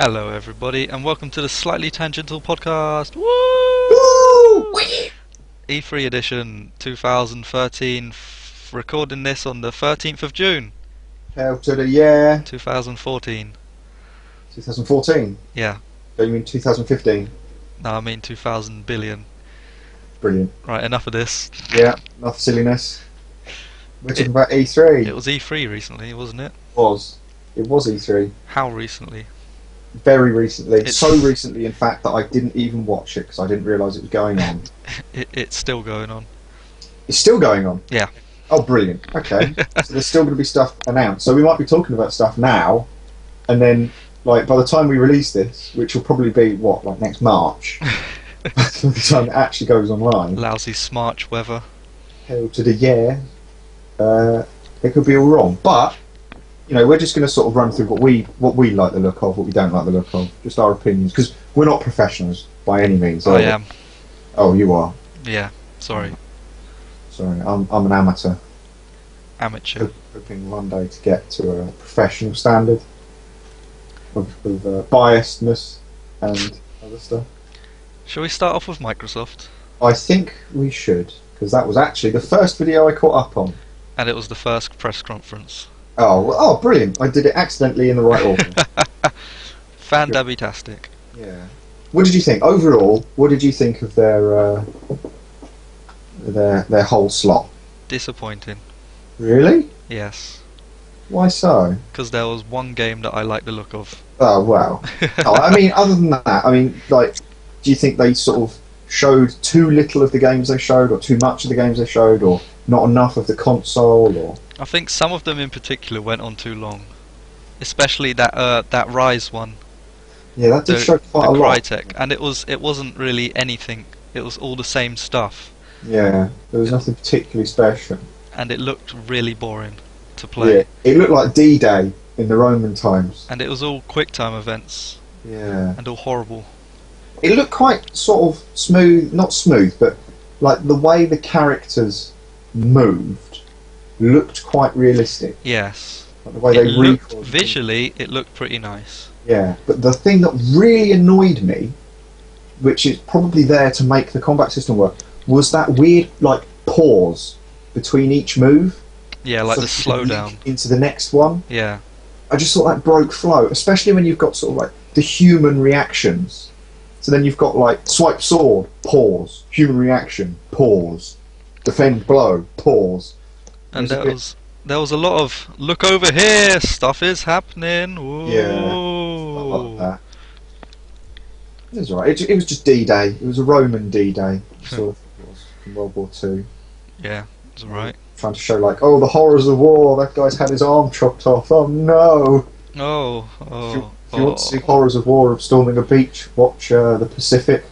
Hello everybody and welcome to the Slightly Tangential podcast. Woo! Woo! E3 edition 2013, recording this on the 13th of June Hell to the year 2014. 2014. Yeah. Oh, you mean 2015? No, I mean 2000 billion. Brilliant. Right, enough of this. Yeah, enough silliness. We're talking about E3. It was E3 recently, wasn't it? It was E3. How recently? Very recently. It's- So recently, in fact, that I didn't even watch it because I didn't realise it was going on. It's still going on. It's still going on? Yeah. Oh, brilliant. Okay. So there's still going to be stuff announced. So we might be talking about stuff now, and then, like, by the time we release this, which will probably be, what, like next March, by the time it actually goes online, Lousy smarch weather. hell to the year, it could be all wrong. But, you know, we're just going to sort of run through what we like the look of, what we don't like the look of, just our opinions, because we're not professionals by any means. I am. Oh, you are. Yeah. Sorry. Sorry, I'm an amateur, Amateur. hoping one day to get to a professional standard of biasedness and other stuff. Shall we start off with Microsoft? I think we should, because that was actually the first video I caught up on. And it was the first press conference. Oh, brilliant! I did it accidentally in the right order. Fan-dabby-tastic. Yeah. What did you think overall? What did you think of their whole slot? Disappointing. Really? Yes. Why so? Because there was one game that I liked the look of. Oh well. Oh, I mean, other than that, I mean, like, do you think they sort of showed too little of the games they showed, or too much of the games they showed, or not enough of the console, or? I think some of them in particular went on too long. Especially that Rise one. Yeah, that did show quite a the lot. Crytek, and it wasn't really anything. It was all the same stuff, Yeah, there was nothing particularly special. and it looked really boring to play. Yeah, it looked like D-Day in the Roman times. And it was all QuickTime events, Yeah. and all horrible. It looked quite sort of smooth, not smooth, but like the way the characters moved looked quite realistic. Yes. Like the way It they looked, recorded. visually, it looked pretty nice. Yeah, but the thing that really annoyed me, which is probably there to make the combat system work, was that weird like pause between each move. Yeah, like so the that you could slowdown. link into the next one. Yeah. I just thought that broke flow, especially when you've got sort of like the human reactions. So then you've got like swipe sword, pause, human reaction, pause, defend blow, pause. And It was a bit- there was a lot of look over here, stuff is happening. Whoa. Yeah, I like that. It was alright. It was just D-Day. It was a Roman D-Day, sort of, it was from World War Two. Yeah, it's alright. Trying to show like, oh, the horrors of war. That guy's had his arm chopped off. Oh no! Oh, If you want to see horrors of war of storming a beach, watch the Pacific.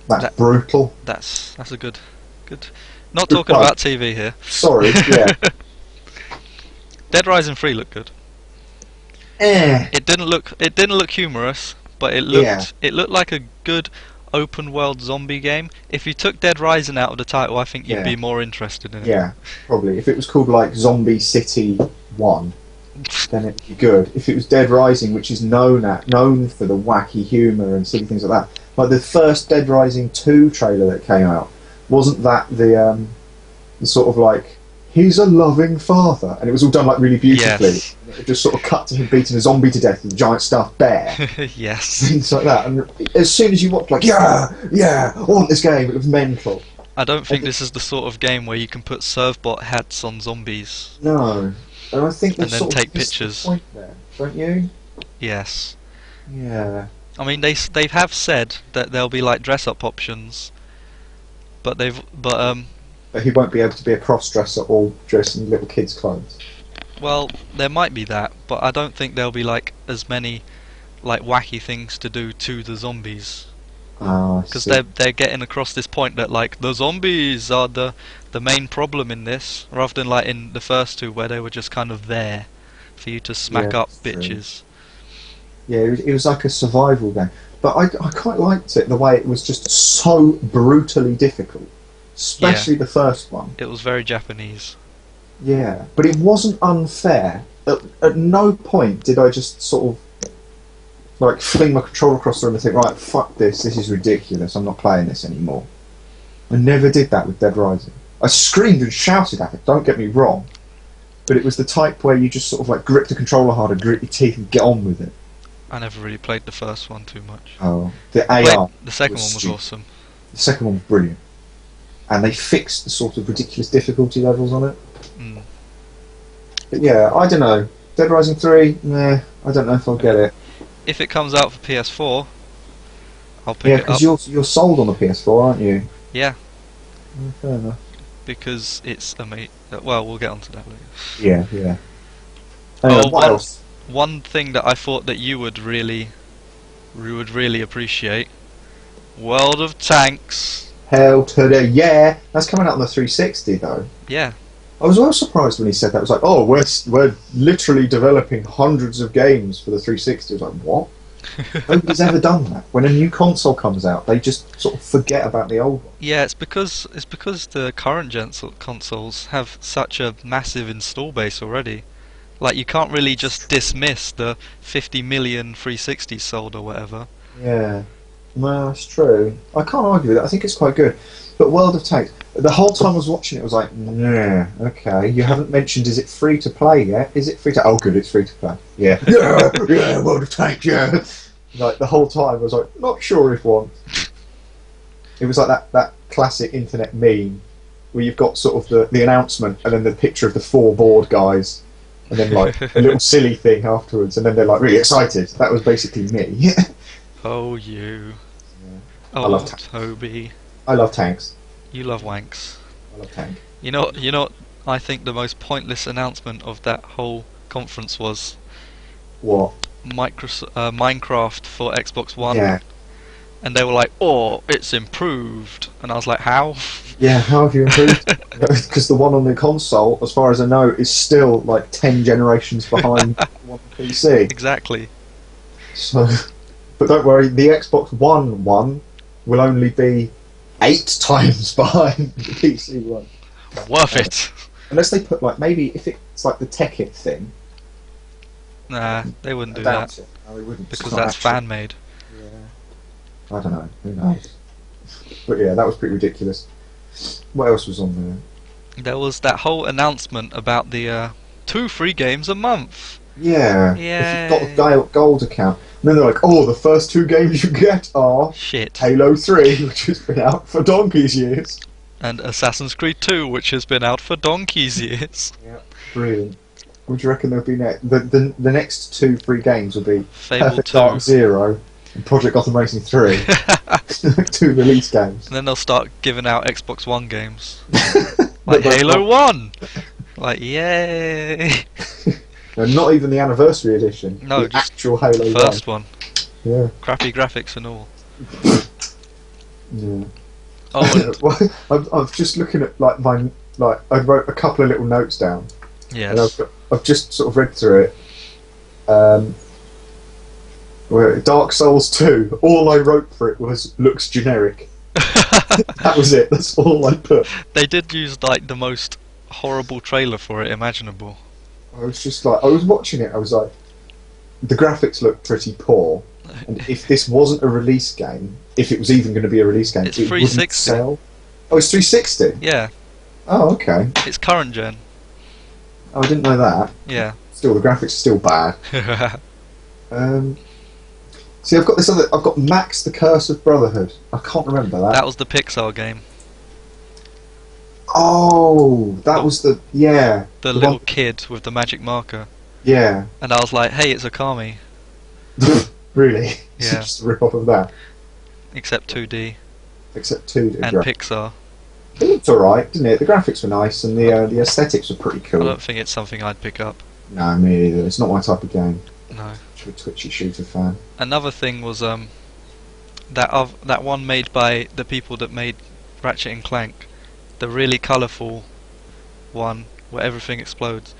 That's brutal. That's a good. Not Good talking one. about TV here. Sorry, yeah. Dead Rising 3 looked good. It didn't look humorous, but it looked like a good open world zombie game. If you took Dead Rising out of the title, I think you'd Yeah. be more interested in it. Yeah, probably. If it was called like Zombie City 1, then it'd be good. If it was Dead Rising, which is known for the wacky humour and silly things like that, like the first Dead Rising 2 trailer that came out, wasn't that the sort of like, he's a loving father, and it was all done like really beautifully. Yes. It just sort of cut to him beating a zombie to death with a giant stuffed bear. Yes. Things like that. And as soon as you watch, like, yeah, I want this game. It was mental. I don't think this is the sort of game where you can put servbot hats on zombies. No, and I think And they've then sort of take missed the pictures. point there, don't you? Yes. Yeah. I mean, they have said that there'll be like dress-up options, but But he won't be able to be a cross-dresser all dressed in little kids' clothes. well, there might be that, but I don't think there'll be like as many like wacky things to do to the zombies, Ah, because they're getting across this point that like the zombies are the main problem in this, rather than like in the first two where they were just kind of there for you to smack Yeah, up that's true. bitches. Yeah, it was like a survival game. But I quite liked it, the way it was just so brutally difficult. Especially the first one. It was very Japanese. Yeah, but it wasn't unfair. At no point did I just sort of like fling my controller across the room and think, right, fuck this is ridiculous, I'm not playing this anymore. I never did that with Dead Rising. I screamed and shouted at it, don't get me wrong, but it was the type where you just sort of like grip the controller harder, grit your teeth and get on with it. I never really played the first one too much. Oh, the AR. The second one was awesome. The second one was brilliant. And they fixed the sort of ridiculous difficulty levels on it. Mm. But yeah, I don't know. Dead Rising 3, nah, I don't know if I'll get it. If it comes out for PS4, I'll pick it up. Yeah, because you're sold on the PS4, aren't you? Yeah. Fair enough. Because it's well, we'll get onto that later. Yeah, yeah. What else? One thing that I thought that you would really appreciate: World of Tanks. Hell to the yeah! That's coming out on the 360 though. Yeah. I was well surprised when he said that. I was like, oh, we're literally developing hundreds of games for the 360. I was like, what? Nobody's ever done that. When a new console comes out, they just sort of forget about the old one. Yeah, it's because the current gen consoles have such a massive install base already. Like, you can't really just dismiss the 50 million 360s sold or whatever. Yeah, well, that's true. I can't argue with that. I think it's quite good. But World of Tanks, the whole time I was watching it, I was like, nah, okay. You haven't mentioned, is it free to play yet? Is it free to? Oh, good, it's free to play. Yeah, yeah, World of Tanks, yeah. Like the whole time, I was like, not sure if one. It was like that classic internet meme where you've got sort of the announcement and then the picture of the 4 board guys. And then like a little silly thing afterwards, and then they're like really excited. That was basically me. Oh, you. Yeah. Oh, I love Toby. I love tanks. You love wanks. I love tank. You know. I think the most pointless announcement of that whole conference was What? Minecraft for Xbox One. Yeah. And they were like, "Oh, it's improved," and I was like, "How?" Yeah, how have you improved? Because the one on the console, as far as I know, is still like 10 generations behind the one on PC. Exactly. So, but don't worry, the Xbox One will only be 8 times behind the PC one. Worth it. Unless they put like, maybe if it's like the Tekkit thing. Nah, they wouldn't do Doubt that. it. No, they wouldn't. Because that's fan made. Yeah. I don't know. Who knows? But yeah, that was pretty ridiculous. What else was on there? There was that whole announcement about the 2 free games a month. Yeah. Yeah. If you've got a gold account. And then they're like, oh, the first 2 games you get are Shit. Halo 3, which has been out for donkey's years. And Assassin's Creed 2, which has been out for donkey's years. Yeah. Brilliant. What do you reckon there'll be next? The next 2 free games will be Fable Perfect 2. Dark Zero and Project Gotham Racing 3. 2 release games. And then they'll start giving out Xbox One games. Like Halo 1! Like, yay! No, not even the anniversary edition. No, the just actual Halo the first one. Yeah. Crappy graphics and all. Yeah. Oh, and well, I'm just looking at like I wrote a couple of little notes down. And yes. I've just sort of read through it. Where Dark Souls 2, all I wrote for it was looks generic. That was it. That's all I put. They did use like the most horrible trailer for it imaginable. I was just like, I was watching it. I was like, the graphics look pretty poor. And if this wasn't a release game, if it was even going to be a release game, It's it wouldn't 360. sell. Oh, it's 360. Yeah, Oh, okay. it's current gen. Oh, I didn't know that. Yeah. Still, the graphics are still bad. See, I've got this other. I've got Max: The Curse of Brotherhood. I can't remember that. That was the Pixar game. Oh, that was the The little kid with the magic marker. Yeah. And I was like, hey, it's Okami. Really? Yeah. It's just a rip off of that. Except 2D. Except 2D. And Pixar. It looked alright, didn't it? The graphics were nice and the aesthetics were pretty cool. I don't think it's something I'd pick up. No, me either. It's not my type of game. No. I'm a twitchy shooter fan. Another thing was that one made by the people that made Ratchet and Clank, the really colourful one where everything explodes.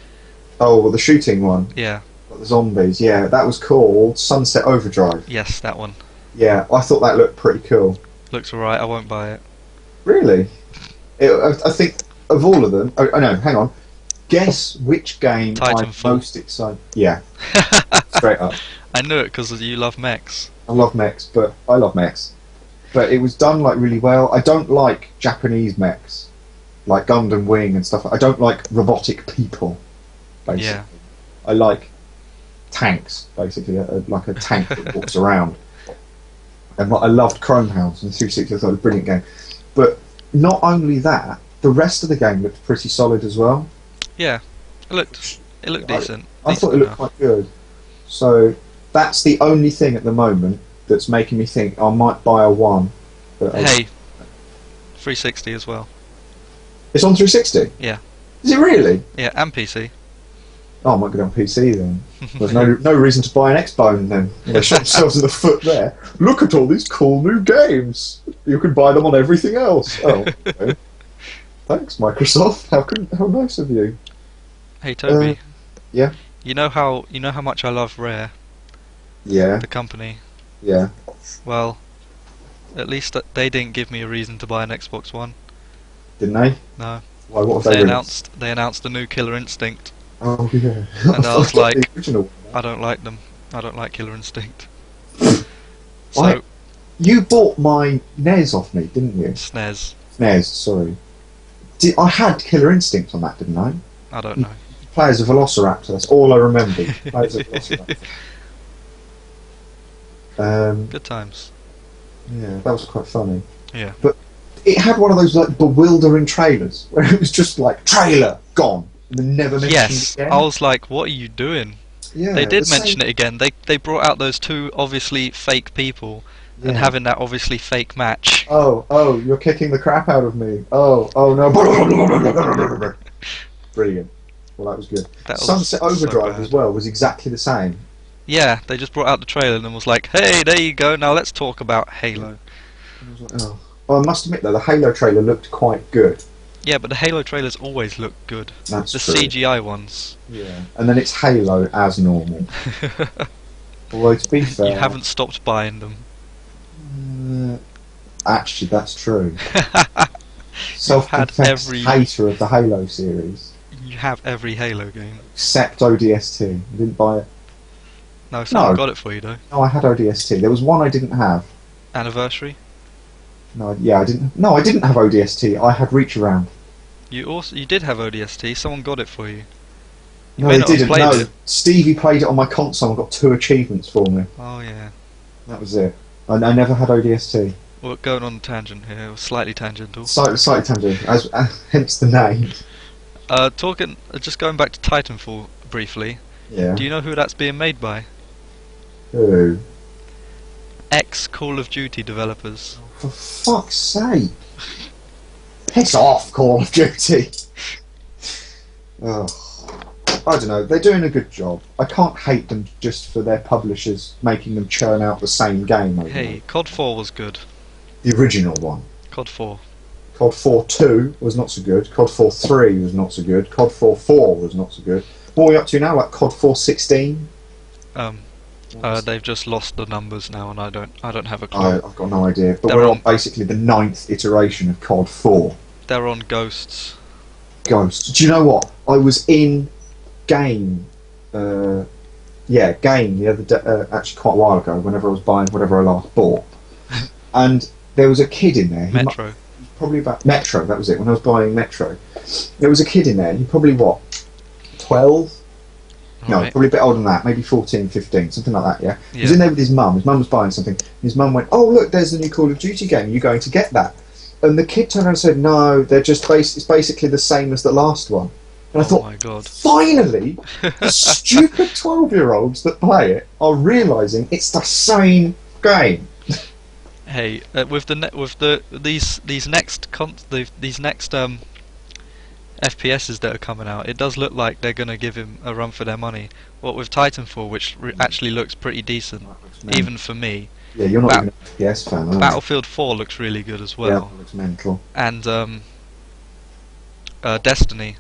Oh, well, the shooting one. Yeah. Like the zombies. Yeah, that was called Sunset Overdrive. Yes, that one. Yeah, I thought that looked pretty cool. Looks alright. I won't buy it. Really? I think of all of them. Oh no, hang on. Guess which game I'm Titanfall. most excited. Yeah. Straight up. I knew it because you love mechs. I love mechs, but it was done like really well. I don't like Japanese mechs, like Gundam Wing and stuff. I don't like robotic people. Basically, Yeah. I like tanks, basically, like a tank that walks around. And I loved Chrome Hounds and 360. I thought it was a brilliant game. But not only that, the rest of the game looked pretty solid as well. Yeah, it looked decent. I thought it looked quite good. So that's the only thing at the moment that's making me think I might buy a one. Hey, 360 as well. It's on 360? Yeah. Is it really? Yeah, and PC. Oh, I might get on PC then. There's no reason to buy an Xbone then. They shot themselves in the foot there. Look at all these cool new games. You can buy them on everything else. Oh, okay. Thanks, Microsoft. How nice of you. Hey, Toby. Yeah. You know how much I love Rare. Yeah. The company. Yeah. Well, at least they didn't give me a reason to buy an Xbox One. Didn't they? No. Why? What have They announced the new Killer Instinct. Oh yeah. And I was like, original. I don't like them. I don't like Killer Instinct. So you bought my NES off me, didn't you? SNES. SNES, sorry. I had Killer Instinct on that, didn't I? I don't know. Play as a Velociraptor. That's all I remember. Play as a Velociraptor. Good times. Yeah, that was quite funny. Yeah. But it had one of those like bewildering trailers where it was just like trailer gone and then never mentioned Yes, again. I was like, what are you doing? Yeah, they did mention it again. They brought out those two obviously fake people and having that obviously fake match. Oh, you're kicking the crap out of me. Oh no. Brilliant. Well, that was good. Sunset Overdrive as well was exactly the same. Yeah, they just brought out the trailer and was like, hey, there you go, now let's talk about Halo. I was like, oh. Well, I must admit though, the Halo trailer looked quite good. Yeah, but the Halo trailers always look good. That's the true. CGI ones. Yeah, and then it's Halo as normal. Although to be fair, you haven't stopped buying them. Actually, that's true. Self-confessed hater of the Halo series. You have every Halo game. Except ODST. You didn't buy it? No, someone got it for you though. No, I had ODST. There was one I didn't have. Anniversary? No, yeah, I didn't. No, I didn't have ODST. I had Reach Around. You did have ODST. Someone got it for you. No, they didn't. No, Stevie played it on my console and got 2 achievements for me. Oh yeah. That was it. I never had ODST. We're going on a tangent here, slightly tangential. Slightly tangential, hence the name. Just going back to Titanfall briefly. Yeah. Do you know who that's being made by? Who? Ex-Call of Duty developers. For fuck's sake! Piss off, Call of Duty! Oh, I don't know, they're doing a good job. I can't hate them just for their publishers making them churn out the same game. Hey, COD 4 was good. The original one. COD 4. COD 4 2 was not so good. COD 4 3 was not so good. COD 4 4 was not so good. What are we up to now? Like COD 4 16? They've just lost the numbers now, and I don't have a clue. I've got no idea. But we're on basically the 9th iteration of COD 4. They're on Ghosts. Ghosts. Do you know what? I was in Game. Game the other day, actually quite a while ago. Whenever I was buying whatever I last bought, and there was a kid in there. Metro. Probably about Metro. That was it. When I was buying Metro, there was a kid in there. He probably 12. No, probably a bit older than that, maybe 14, 15, something like that, yeah? He was in there with his mum. His mum was buying something. His mum went, oh, look, there's the new Call of Duty game. Are you going to get that? And the kid turned around and said, no, they're just it's basically the same as the last one. And I thought, my God. Finally, the stupid 12-year-olds that play it are realising it's the same game. Hey, with these next FPSs that are coming out, it does look like they're going to give him a run for their money. What with Titanfall, which actually looks pretty decent, even for me. Yeah, you're not even an FPS fan, are you? Battlefield 4 looks really good as well. Yeah, it looks mental. And Destiny,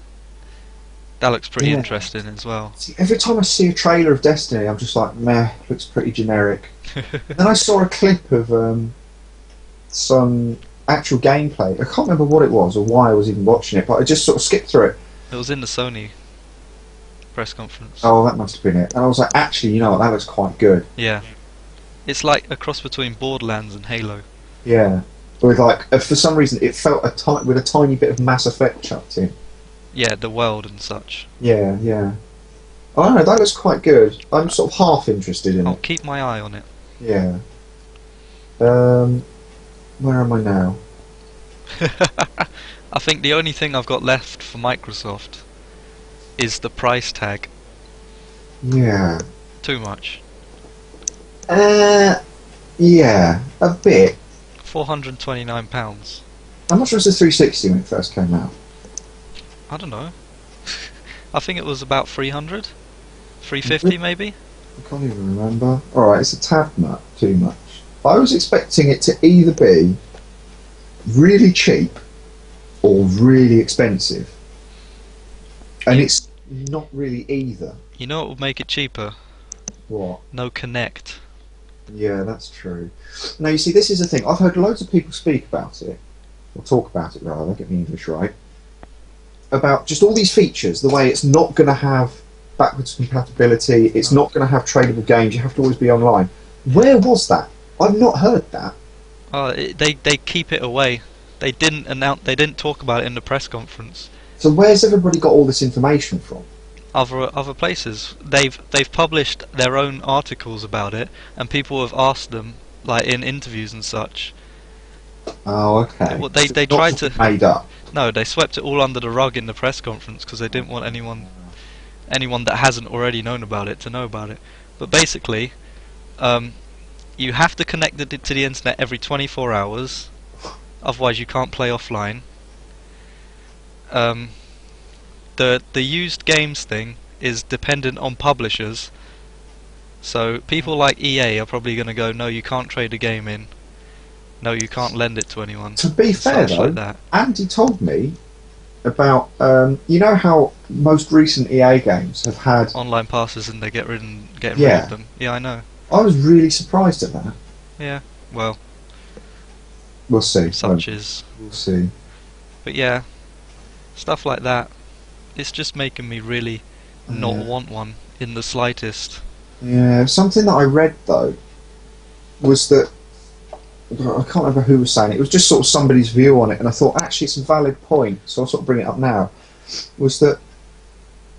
that looks pretty interesting as well. See, every time I see a trailer of Destiny, I'm just like, meh, looks pretty generic. Then I saw a clip of some actual gameplay. I can't remember what it was or why I was even watching it, but I just sort of skipped through it. It was in the Sony press conference. Oh, that must have been it. And I was like, actually, you know what? That looks quite good. Yeah. It's like a cross between Borderlands and Halo. Yeah. With like, for some reason, it felt with a tiny bit of Mass Effect chucked in. Yeah, the world and such. Yeah, yeah. I don't know, that looks quite good. I'm sort of half interested in I'll it. keep my eye on it. Yeah. Where am I now? I think the only thing I've got left for Microsoft is the price tag. Yeah. Too much. Yeah, a bit. £429. How much was the 360 when it first came out? I don't know. I think it was about 300, 350 maybe. I can't even remember. Alright, it's a tad too much. I was expecting it to either be really cheap or really expensive. And it's not really either. You know what would make it cheaper? What? No Connect. Yeah, that's true. Now, you see, this is the thing. I've heard loads of people speak about it, or talk about it rather, get my English right, about just all these features, the way it's not going to have backwards compatibility, it's not going to have tradable games, you have to always be online. Where was that? I've not heard that. They keep it away. They didn't talk about it in the press conference. So where's everybody got all this information from? Other places. They've published their own articles about it, and people have asked them, like in interviews and such. Oh, okay. Well, they So it's tried not to made up. No, they swept it all under the rug in the press conference because they didn't want anyone that hasn't already known about it to know about it. But basically, you have to connect it to the internet every 24 hours, otherwise you can't play offline. The used games thing is dependent on publishers, so people like EA are probably going to go, no, you can't trade a game in, no, you can't lend it to anyone. To be fair though, like that. Andy told me about, you know how most recent EA games have had online passes and they getting rid of them. Yeah, I know. I was really surprised at that. Yeah, well, we'll see. Such is. We'll see. But yeah, stuff like that. It's just making me really not want one in the slightest. Yeah, something that I read though was that, I can't remember who was saying it. It was just sort of somebody's view on it, and I thought actually it's a valid point, so I'll sort of bring it up now. Was that,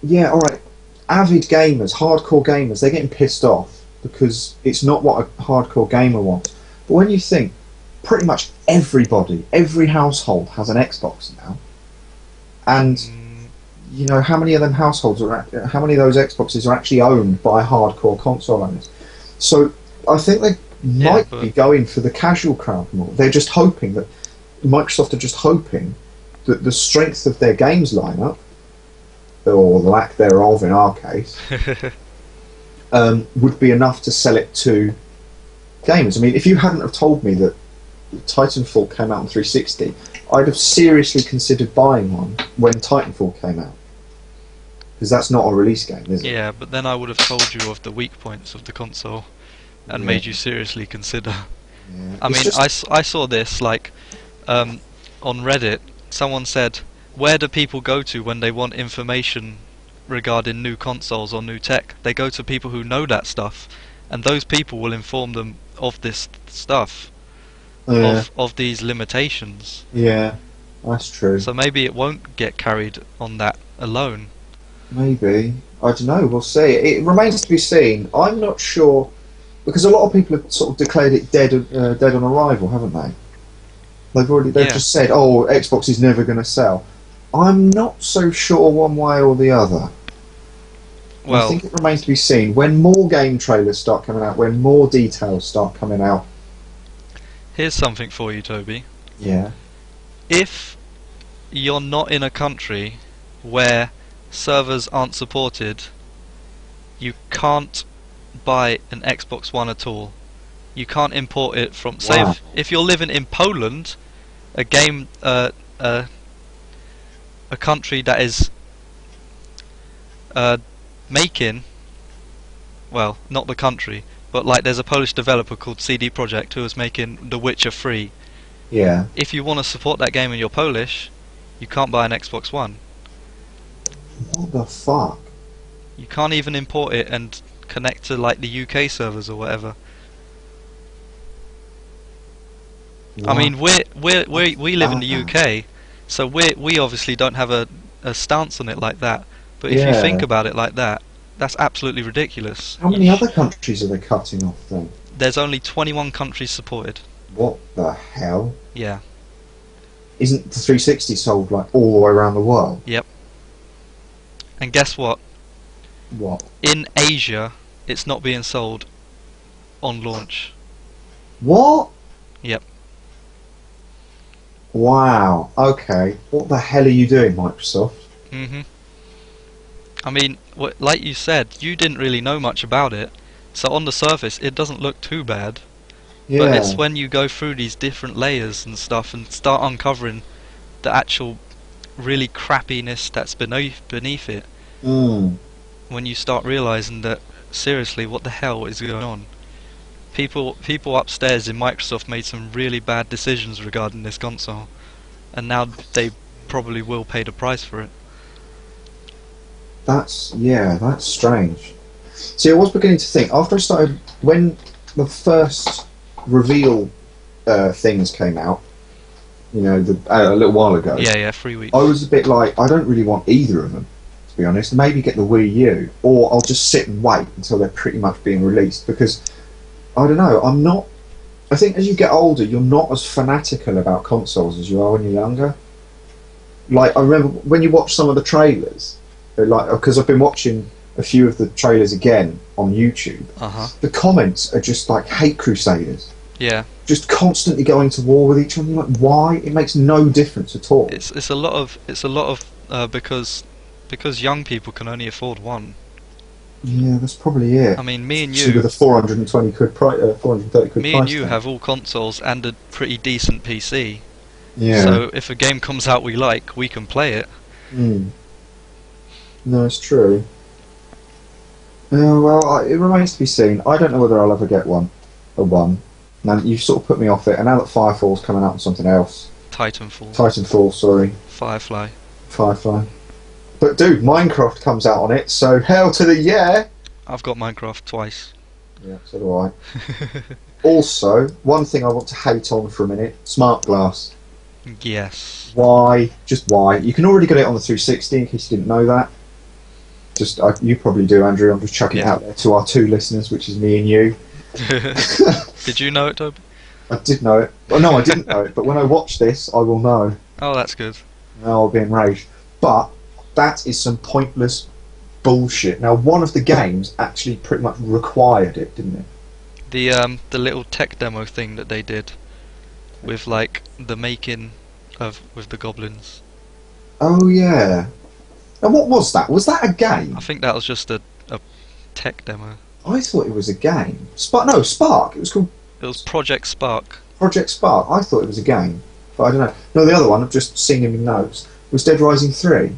yeah, all right, avid gamers, hardcore gamers, they're getting pissed off because it's not what a hardcore gamer wants. But when you think, pretty much everybody, every household has an Xbox now, and you know how many of them households how many of those Xboxes are actually owned by hardcore console owners? So I think they might be going for the casual crowd more. They're just hoping that Microsoft are just hoping that the strength of their games lineup, or the lack thereof in our case, would be enough to sell it to gamers. I mean, if you hadn't have told me that Titanfall came out on 360, I'd have seriously considered buying one when Titanfall came out. Because that's not a release game, is it? Yeah, but then I would have told you of the weak points of the console and made you seriously consider. Yeah. I mean, I saw this, like, on Reddit, someone said, where do people go to when they want information regarding new consoles or new tech? They go to people who know that stuff, and those people will inform them of this stuff, of these limitations. Yeah, that's true. So maybe it won't get carried on that alone. Maybe. I don't know, we'll see. It remains to be seen. I'm not sure, because a lot of people have sort of declared it dead on arrival, haven't they? They've just said, oh, Xbox is never going to sell. I'm not so sure one way or the other. Well, I think it remains to be seen. When more game trailers start coming out, when more details start coming out. Here's something for you, Toby. Yeah. If you're not in a country where servers aren't supported, you can't buy an Xbox One at all. You can't import it from, say, if you're living in Poland, a country that is making, well, not the country, but like there's a Polish developer called CD Projekt who is making The Witcher free. Yeah. If you want to support that game and you're Polish, you can't buy an Xbox One. What the fuck? You can't even import it and connect to like the UK servers or whatever. What? I mean, we live in the UK, so we obviously don't have a stance on it like that. But if you think about it like that, that's absolutely ridiculous. How many other countries are they cutting off then? There's only 21 countries supported. What the hell? Yeah. Isn't the 360 sold like all the way around the world? Yep. And guess what? What? In Asia, it's not being sold on launch. What? Yep. Wow. Okay. What the hell are you doing, Microsoft? I mean, like you said, you didn't really know much about it, so on the surface it doesn't look too bad. Yeah. But it's when you go through these different layers and stuff and start uncovering the actual really crappiness that's beneath it, when you start realizing that seriously, what the hell is going on? People upstairs in Microsoft made some really bad decisions regarding this console, and now they probably will pay the price for it. That's strange. See, I was beginning to think after I started when the first reveal things came out, you know, a little while ago. Yeah, 3 weeks. I was a bit like, I don't really want either of them, to be honest. Maybe get the Wii U, or I'll just sit and wait until they're pretty much being released, because I don't know. I think as you get older, you're not as fanatical about consoles as you are when you're younger. Like, I remember when you watch some of the trailers, like, because I've been watching a few of the trailers again on YouTube. The comments are just like hate crusaders. Yeah. Just constantly going to war with each other. You're like, why? It makes no difference at all. It's a lot of because young people can only afford one. Yeah, that's probably it. I mean, me and you with a 420 quid price, 430 quid me price and you tag. have all consoles and a pretty decent PC. Yeah. So if a game comes out we like, we can play it. No, it's true. Well, it remains to be seen. I don't know whether I'll ever get one. Now you've sort of put me off it, and now that Firefall's coming out on something else. Titanfall, sorry. Firefly. But dude, Minecraft comes out on it, so hell to the yeah! I've got Minecraft twice. Yeah, so do I. Also, one thing I want to hate on for a minute, smart glass. Yes. Why? Just why? You can already get it on the 360, in case you didn't know that. You probably do, Andrew. I'm just chucking it out there to our two listeners, which is me and you. Did you know it, Toby? I did know it. Well, no, I didn't know it, but when I watch this, I will know. Oh, that's good. I'll be enraged. But that is some pointless bullshit. Now, one of the games actually pretty much required it, didn't it? The little tech demo thing that they did with like the making of with the goblins. Oh yeah. And what was that? Was that a game? I think that was just a tech demo. I thought it was a game. Spark. It was called. It was Project Spark. Project Spark. I thought it was a game, but I don't know. No, the other one I've just seen him in notes was Dead Rising 3.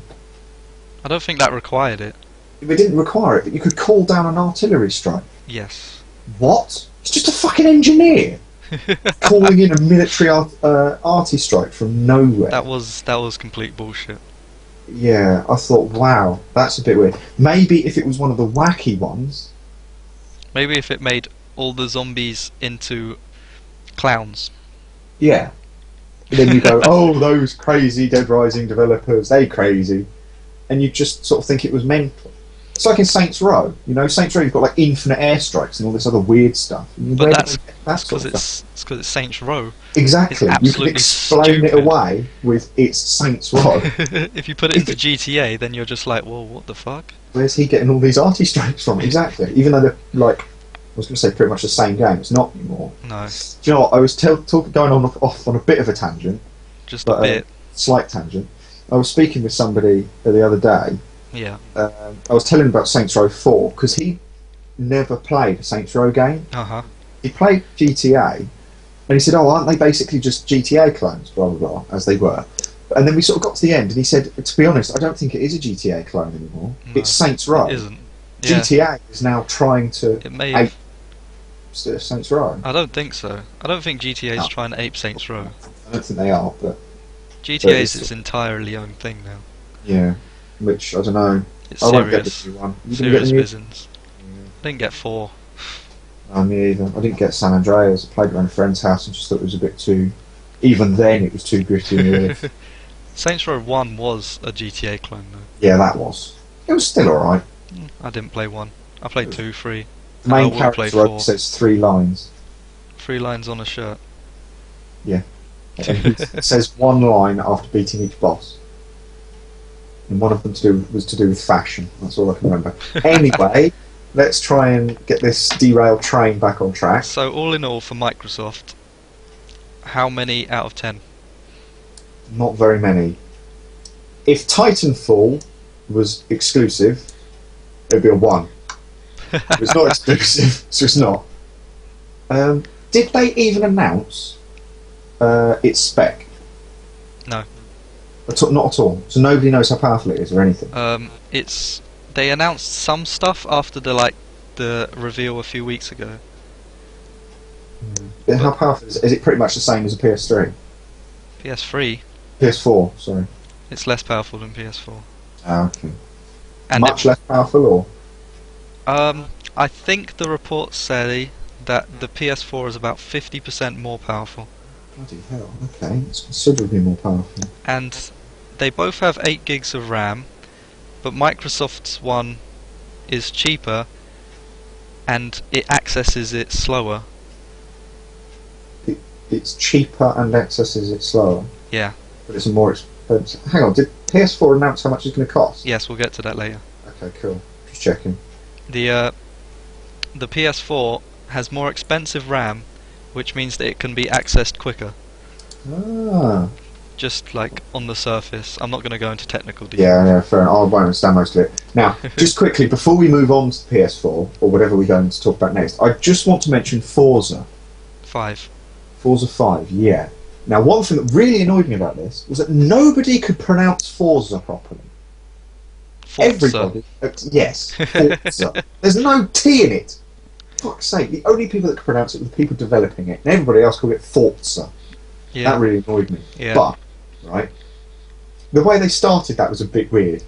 I don't think that required it. It didn't require it, but you could call down an artillery strike. Yes. What? It's just a fucking engineer calling in a military arty strike from nowhere. That was complete bullshit. Yeah, I thought, wow, that's a bit weird. Maybe if it was one of the wacky ones. Maybe if it made all the zombies into clowns. Yeah. And then you go, oh, those crazy Dead Rising developers, they crazy. And you just sort of think it was mental. It's like in Saints Row. You know, Saints Row, you've got like infinite airstrikes and all this other weird stuff. But that's because it's Saints Row. Exactly. You can explain stupid. it away with it's Saints Row. If you put it into GTA, then you're just like, well, what the fuck? Where's he getting all these arty strikes from? Exactly. Even though they're like, I was going to say pretty much the same game. It's not anymore. No. Do you know what? I was going off on a bit of a tangent. Just a bit. Slight tangent. I was speaking with somebody the other day. Yeah. I was telling him about Saints Row 4 because he never played a Saints Row game. He played GTA, and he said, "Oh, aren't they basically just GTA clones?" Blah blah blah, as they were. And then we sort of got to the end, and he said, "To be honest, I don't think it is a GTA clone anymore. No, it's Saints Row. It isn't. Yeah. GTA is now trying to ape Saints Row." I don't think so. I don't think GTA is trying to ape Saints Row. I don't think they are, but GTA is its entirely own thing now. Yeah. Which, I don't know. It's I won't get the serious. new one. You gonna Serious get the new? business. I didn't get 4. No, me either. I didn't get San Andreas. I played it around a friend's house and just thought it was a bit too. Even then, it was too gritty and realistic. Saints Row 1 was a GTA clone though. Yeah, that was. It was still alright. I didn't play 1. I played 2, 3. The main I will play character 4. says 3 lines. 3 lines on a shirt. Yeah. And he says 1 line after beating each boss. And one of them was to do with fashion. That's all I can remember. Anyway, let's try and get this derailed train back on track. So all in all for Microsoft, how many out of 10? Not very many. If Titanfall was exclusive, it'd be a 1. It's not exclusive, so it's not. Did they even announce its spec? No. Not at all. So nobody knows how powerful it is or anything. They announced some stuff after the reveal a few weeks ago. How powerful is it? Is it pretty much the same as a PS3? PS3. PS4, sorry. It's less powerful than PS4. Ah, okay. And much less powerful, or? I think the reports say that the PS4 is about 50% more powerful. Bloody hell, okay. It's considerably more powerful. And they both have 8 gigs of RAM, but Microsoft's one is cheaper and it accesses it slower. It's cheaper and accesses it slower? Yeah. But it's more expensive. Hang on, did PS4 announce how much it's going to cost? Yes, we'll get to that later. Okay, cool. Just checking. The PS4 has more expensive RAM, which means that it can be accessed quicker. Ah. Just like on the surface. I'm not going to go into technical detail. Yeah, fair enough. I won't understand most of it. Now, just quickly, before we move on to the PS4, or whatever we're going to talk about next, I just want to mention Forza. 5. Forza 5, yeah. Now, one thing that really annoyed me about this was that nobody could pronounce Forza properly. Forza. Everybody. Yes, Forza. There's no T in it. For fuck's sake, the only people that could pronounce it were the people developing it, and everybody else called it Forza. Yeah. That really annoyed me. Yeah. But, right, the way they started that was a bit weird,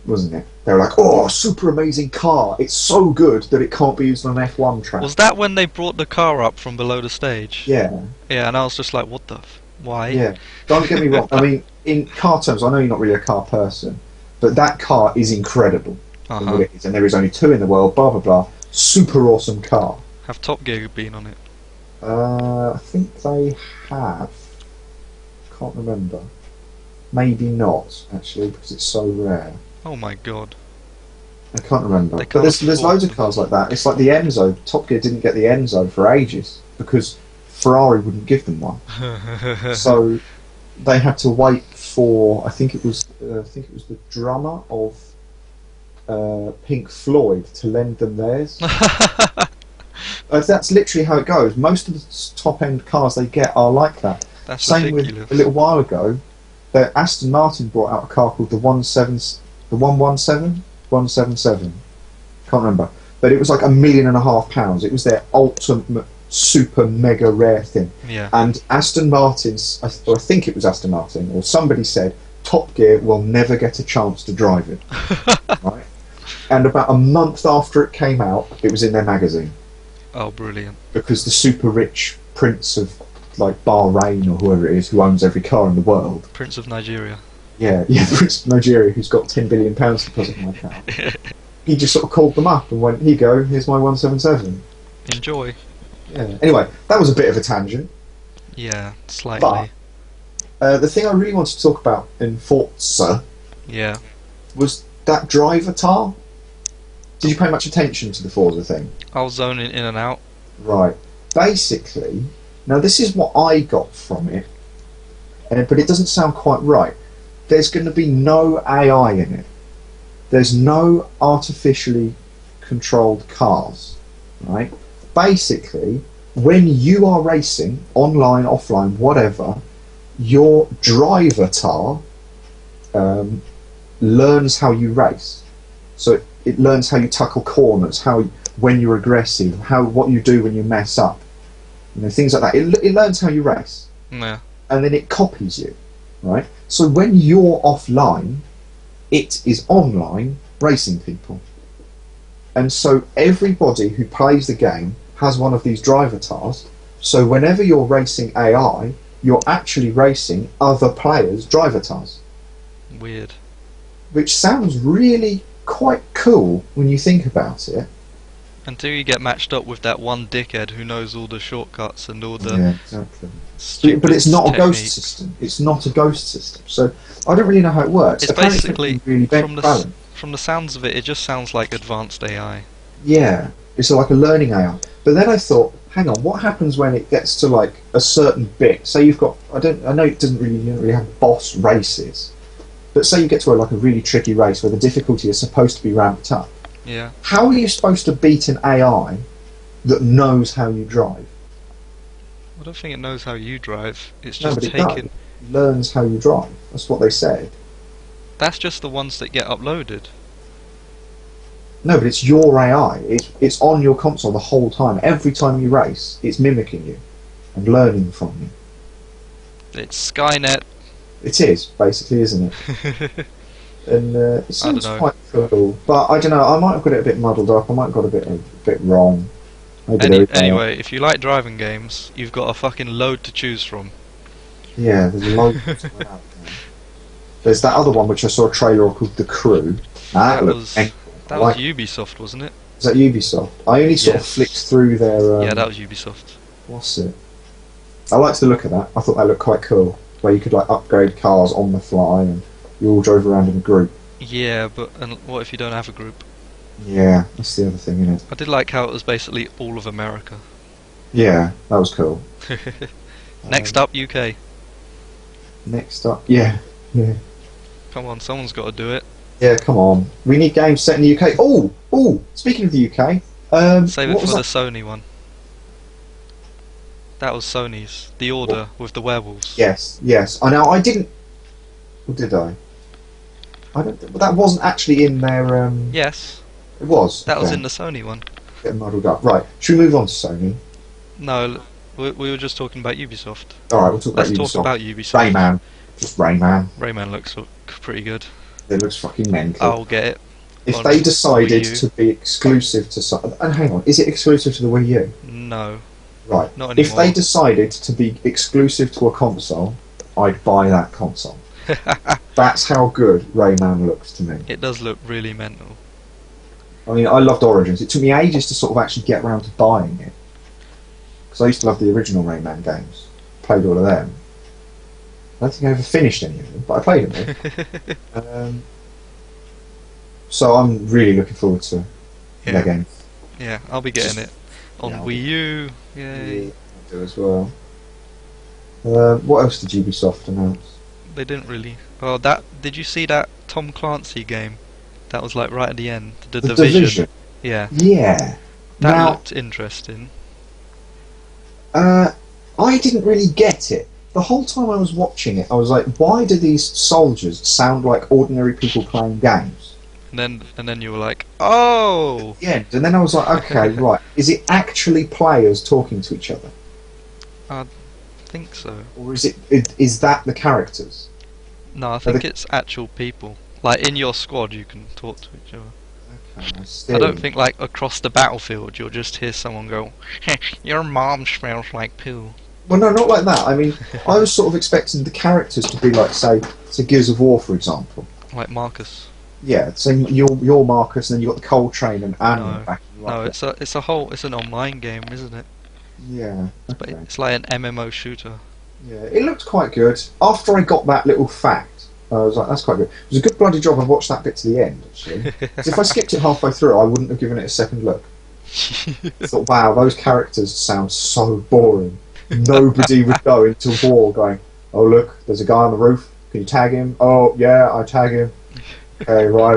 wasn't it? They were like, oh, super amazing car. It's so good that it can't be used on an F1 track. Was that when they brought the car up from below the stage? Yeah. Yeah, and I was just like, what the why? Yeah. Don't get me wrong. I mean, in car terms, I know you're not really a car person, but that car is incredible. In what it is. And there is only 2 in the world, blah, blah, blah. Super awesome car. Have Top Gear been on it? I think they have. Can't remember. Maybe not, actually, because it's so rare. Oh my god. I can't remember. They But can't there's loads of cars like that. It's like the Enzo. Top Gear didn't get the Enzo for ages because Ferrari wouldn't give them one. So they had to wait for. I think it was the drummer of Pink Floyd to lend them theirs. That's literally how it goes. Most of the top end cars they get are like that. That's Same ridiculous. with a little while ago, that Aston Martin brought out a car called the 177. Can't remember, but it was like £1.5 million. It was their ultimate super mega rare thing. Yeah. And Aston Martin's, I think it was Aston Martin or somebody said, Top Gear will never get a chance to drive it. Right. And about a month after it came out, it was in their magazine. Oh, brilliant! Because the super rich prince of like Bahrain or whoever it is who owns every car in the world. Prince of Nigeria. Yeah, the Prince of Nigeria who's got £10 billion to deposit in my account. He just sort of called them up and went, here you go, here's my 177. Enjoy. Yeah. Anyway, that was a bit of a tangent. Yeah, slightly. But the thing I really wanted to talk about in Forza was that driver tar. Did you pay much attention to the Forza thing? I was zoning in and out. Right. Basically, now this is what I got from it, but it doesn't sound quite right. There's going to be no AI in it. There's no artificially controlled cars, right? Basically, when you are racing, online, offline, whatever, your driver tar learns how you race. So it learns how you tackle corners, when you're aggressive, what you do when you mess up, things like that. It learns how you race, Yeah. and then it copies you, right? So when you're offline, it is online racing people. And so everybody who plays the game has one of these drivatars. So whenever you're racing AI, you're actually racing other players' drivatars. Weird. Which sounds really quite cool when you think about it. Until you get matched up with that one dickhead who knows all the shortcuts and all the exactly. But it's not a ghost system. It's not a ghost system. So I don't really know how it works. It's basically, really from the sounds of it just sounds like advanced AI. Yeah, it's like a learning AI. But then I thought, hang on, what happens when it gets to like a certain bit? Say you've got, I know you don't really have boss races, but say you get to a really tricky race where the difficulty is supposed to be ramped up. Yeah. How are you supposed to beat an AI that knows how you drive? I don't think it knows how you drive. It's No, just but taken. It learns how you drive. That's what they said. That's just the ones that get uploaded. No, but it's your AI. It's on your console the whole time. Every time you race, it's mimicking you and learning from you. It's Skynet. It is, basically, isn't it? And it sounds quite cool, but I don't know. I might have got it a bit muddled up. I might have got a bit wrong. Anyway, if you like driving games, you've got a fucking load to choose from. Yeah, there's a load. There's that other one which I saw a trailer of called The Crew. That was Ubisoft, wasn't it? Is that Ubisoft? I only sort of flicked through their. Yeah, that was Ubisoft. What's it? I liked the look of that. I thought that looked quite cool, where you could upgrade cars on the fly and you all drove around in a group. Yeah, but what if you don't have a group? Yeah, that's the other thing, isn't it? I did like how it was basically all of America. Yeah, that was cool. Next up, UK. Next up, yeah. Come on, someone's got to do it. Yeah, come on. We need games set in the UK. Oh! Speaking of the UK, save it for the Sony one. That was Sony's. The Order with the werewolves. Yes. I know. I didn't. Or did I? I don't. That wasn't actually in their. Yes. It was. That was in the Sony one. Getting muddled up. Right. Should we move on to Sony? No, we were just talking about Ubisoft. All right, we'll talk about Ubisoft. Let's talk about Ubisoft. Rayman. Just Rayman. Rayman looks pretty good. It looks fucking mental. I'll get it. If they decided to be exclusive to... And hang on, is it exclusive to the Wii U? No. Right. Not anymore. If they decided to be exclusive to a console, I'd buy that console. That's how good Rayman looks to me. It does look really mental. I mean, I loved Origins. It took me ages to sort of actually get around to buying it. Because I used to love the original Rayman games. Played all of them. I don't think I ever finished any of them, but I played them all. So I'm really looking forward to that game. Yeah, I'll be getting it on Wii U. Yay! Yeah, I do as well. What else did Ubisoft announce? They didn't really. Oh, did you see that Tom Clancy game? That was like right at the end. The Division. Yeah. Yeah. That looked interesting. I didn't really get it. The whole time I was watching it, I was like, why do these soldiers sound like ordinary people playing games? And then you were like, oh! Yeah, and then I was like, okay, right. Is it actually players talking to each other? I think so. Or is that the characters? No, I think it's actual people. Like, in your squad, you can talk to each other. Okay, I don't think, like, across the battlefield, you'll just hear someone go, your mom smells like poo. Well, no, not like that. I mean, I was sort of expecting the characters to be like, say Gears of War, for example. Like Marcus. Yeah, so you're Marcus, and then you've got the Coltrane and Anne back. No, it's an online game, isn't it? Yeah. Okay. But it's like an MMO shooter. Yeah, it looked quite good. After I got that little fact, I was like, that's quite good. It was a good bloody job I watched that bit to the end, actually. Because if I skipped it halfway through, I wouldn't have given it a second look. I thought, wow, those characters sound so boring. Nobody would go into war going, oh look, there's a guy on the roof, can you tag him? Oh yeah, I tag him. Okay, right,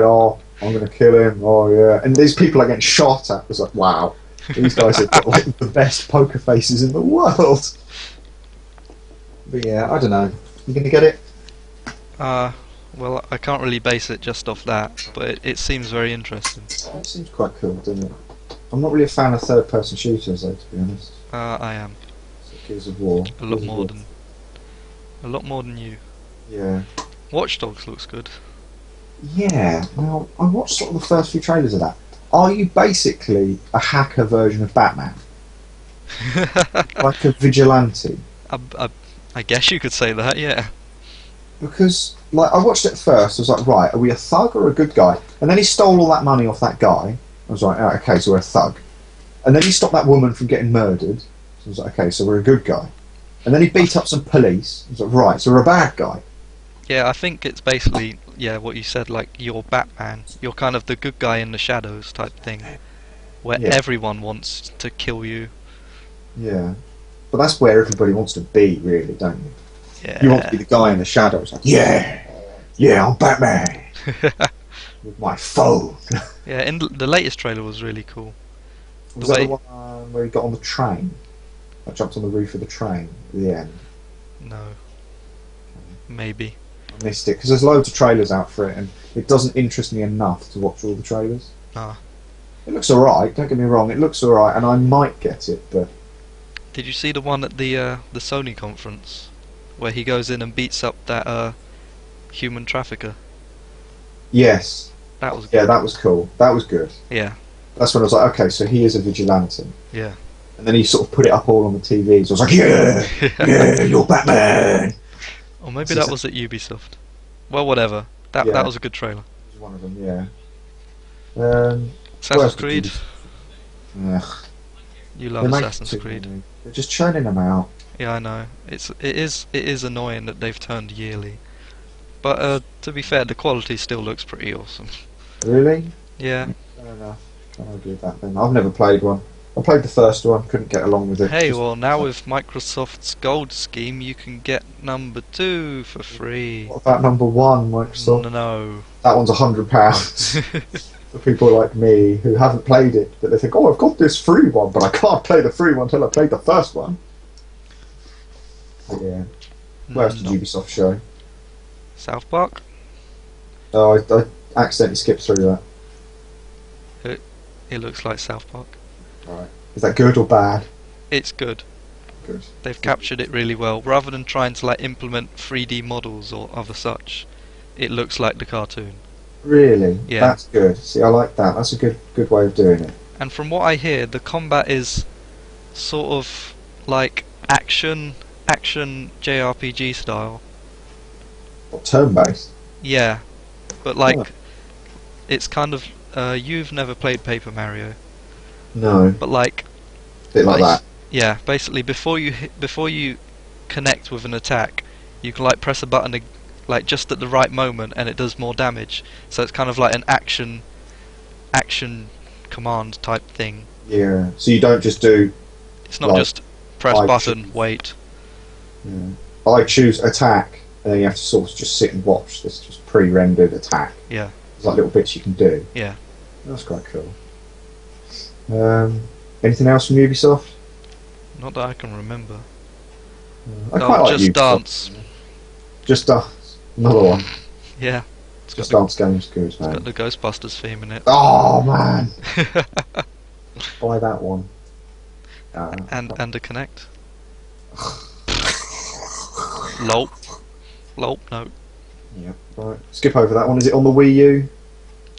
I'm gonna kill him, oh yeah. And these people are getting shot at. It's like, wow, these guys have got like the best poker faces in the world. But yeah, I don't know. You gonna get it? Well, I can't really base it just off that, but it seems very interesting. It seems quite cool, doesn't it? I'm not really a fan of third-person shooters, though, to be honest. I am. Gears of War. A lot more than you. Yeah. Watch Dogs looks good. Yeah. Now I watched sort of the first few trailers of that. Are you basically a hacker version of Batman, like a vigilante? I, I, I guess you could say that, yeah. Because like I watched it first, I was like, right, are we a thug or a good guy? And then he stole all that money off that guy. I was like, oh, okay, so we're a thug. And then he stopped that woman from getting murdered. So I was like, okay, so we're a good guy. And then he beat up some police. I was like, right, so we're a bad guy. Yeah, I think it's basically, yeah, what you said, like, you're Batman. You're kind of the good guy in the shadows type thing, where everyone wants to kill you. Yeah. But that's where everybody wants to be, really, don't you? Yeah. You want to be the guy in the shadows, like, yeah, I'm Batman with my phone. Yeah, the latest trailer was really cool. Was that the one where he got on the train? I jumped on the roof of the train at the end. No. Maybe. I missed it because there's loads of trailers out for it, and it doesn't interest me enough to watch all the trailers. Ah. It looks alright. Don't get me wrong. It looks alright, and I might get it, but. Did you see the one at the Sony conference, where he goes in and beats up that human trafficker? Yes. That was good. Yeah, that was cool. That was good. Yeah. That's when I was like, okay, so he is a vigilante. Yeah. And then he sort of put it up all on the TV, so I was like, yeah, you're Batman! Or maybe that was at Ubisoft. Well, whatever. That was a good trailer. It was one of them, yeah. Assassin's Creed. Ugh. You love Assassin's Creed. They're just churning them out. Yeah, I know. It is annoying that they've turned yearly. But to be fair, the quality still looks pretty awesome. Really? Yeah. Fair enough. Can't argue with that then. I've never played one. I played the first one, couldn't get along with it. Hey, well, now with Microsoft's Gold scheme, you can get number 2 for free. What about number 1, Microsoft? No. That one's £100 for people like me who haven't played it, but they think, oh, I've got this free one, but I can't play the free one until I played the first one. But yeah. What else did Ubisoft show? South Park? Oh, I accidentally skipped through that. It looks like South Park. Right. Is that good or bad? It's good. Good. They've captured it really well. Rather than trying to like implement 3D models or other such, it looks like the cartoon. Really? Yeah. That's good. See, I like that. That's a good way of doing it. And from what I hear, the combat is sort of like action JRPG style. What, turn-based? Yeah, but like it's kind of you've never played Paper Mario. No. But like bit like that. Yeah, basically before you connect with an attack, you can like press a button like just at the right moment and it does more damage. So it's kind of like an action command type thing. Yeah. So you don't just do. It's not like, just press button, wait. Yeah. I choose attack, and then you have to sort of just sit and watch this just pre-rendered attack. Yeah. There's like little bits you can do. Yeah. That's quite cool. Anything else from Ubisoft? Not that I can remember. I quite like Just Ubisoft. Dance. Just Dance. Another one. Yeah. Just Dance game's good, man. It's got the Ghostbusters theme in it. Oh man! Buy that one. And a Connect. Lolp. No. Yeah. Right. Skip over that one. Is it on the Wii U?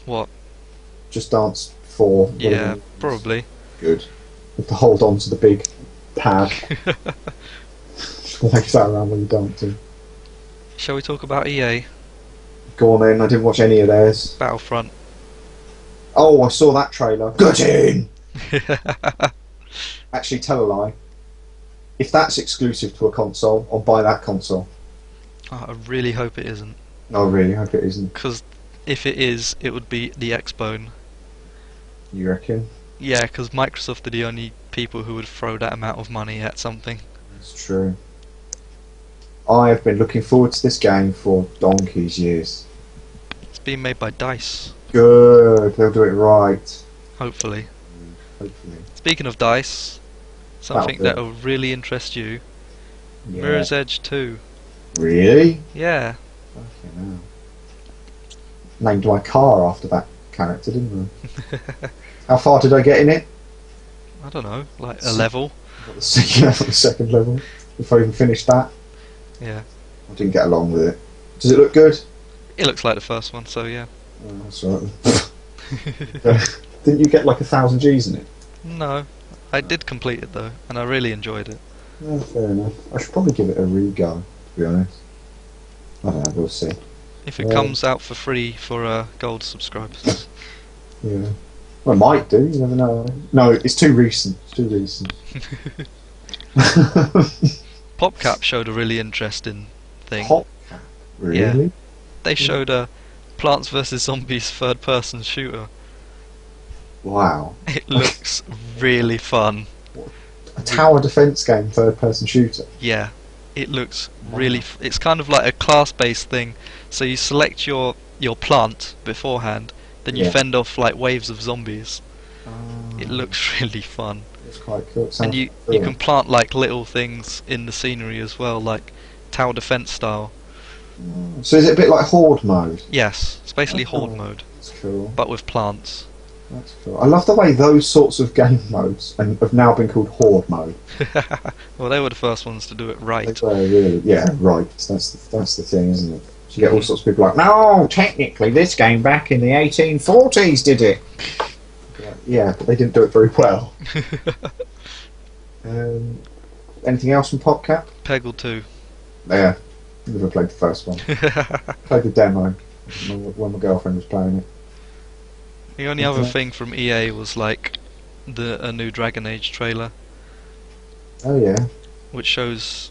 What? Just Dance 4. Yeah, probably. Good. You have to hold on to the big pad. Like that around when you're dancing. Shall we talk about EA? Go on then. I didn't watch any of theirs. Battlefront. Oh, I saw that trailer. Get in! Actually, tell a lie. If that's exclusive to a console, I'll buy that console. Oh, I really hope it isn't. I really hope it isn't. Because if it is, it would be the Xbone. You reckon? Yeah, because Microsoft are the only people who would throw that amount of money at something. That's true. I have been looking forward to this game for donkey's years. It's being made by DICE. Good, they'll do it right. Hopefully. Hopefully. Speaking of DICE, something that will really interest you. Yeah. Mirror's Edge 2. Really? Yeah. Okay, now. Named my car after that character, didn't I? How far did I get in it? I don't know, like a level. The second level, before I even finished that. Yeah. I didn't get along with it. Does it look good? It looks like the first one, so yeah. Oh, that's right. Didn't you get like 1,000 Gs in it? No, I did complete it though, and I really enjoyed it. Yeah, fair enough. I should probably give it a re-go, to be honest. I don't know, we'll see. If it comes out for free for gold subscribers. Yeah. Well, it might do, you never know. No, it's too recent. It's too recent. PopCap showed a really interesting thing. PopCap? Really? Yeah. They showed a Plants vs Zombies third-person shooter. Wow. It looks really fun. A tower defense game, third-person shooter? Yeah. It looks really... it's kind of like a class-based thing. So you select your plant beforehand, then you fend off like waves of zombies. It looks really fun. It's quite cool. And you can plant like little things in the scenery as well, like tower defense style. So is it a bit like Horde mode? Yes, it's basically Horde mode. That's cool. But with plants. That's cool. I love the way those sorts of game modes have now been called Horde mode. Well, they were the first ones to do it right. They were, really. Yeah, right. That's the thing, isn't it? So you get all sorts of people like, no, technically this game back in the 1840s did it. Yeah, but they didn't do it very well. Anything else from PopCap? Peggle 2. Yeah, never played the first one. Played the demo when my girlfriend was playing it. The only other thing from EA was like a new Dragon Age trailer. Oh yeah. Which shows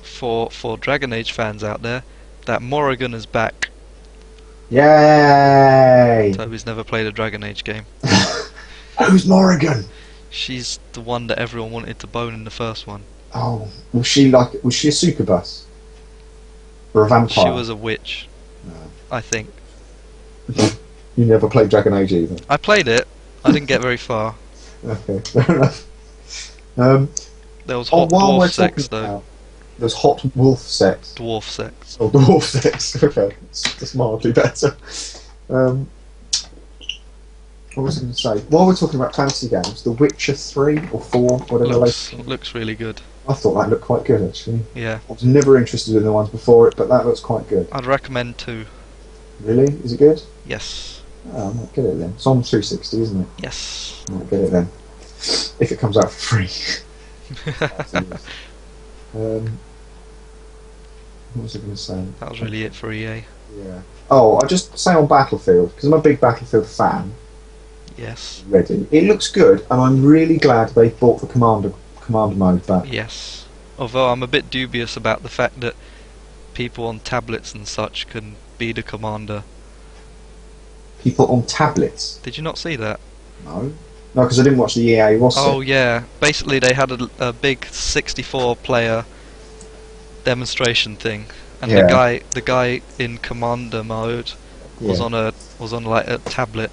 for Dragon Age fans out there that Morrigan is back. Yay! Toby's never played a Dragon Age game. Who's Morrigan? She's the one that everyone wanted to bone in the first one. Oh, was she a succubus? Or a vampire? She was a witch. No. I think. You never played Dragon Age either? I played it. I didn't get very far. Okay, fair enough. There was hot dwarf sex though. There's hot wolf sex. Dwarf sex. Oh, dwarf sex. Okay, that's mildly better. What was I going to say? While we're talking about fantasy games, The Witcher 3 or 4, whatever looks really good. I thought that looked quite good actually. Yeah. I was never interested in the ones before it, but that looks quite good. I'd recommend 2. Really? Is it good? Yes. Oh, I might get it then. It's on 360, isn't it? Yes. I might get it then. If it comes out for free. What was I going to say? That was really it for EA. Yeah. Oh, I'll just say on Battlefield, because I'm a big Battlefield fan. Yes. Ready. It looks good, and I'm really glad they brought the commander mode back. Yes. Although I'm a bit dubious about the fact that people on tablets and such can be the commander. People on tablets? Did you not see that? No. No, because I didn't watch the EA Ross. Oh yeah. Basically, they had a big 64-player demonstration thing, and the guy in commander mode was on like a tablet.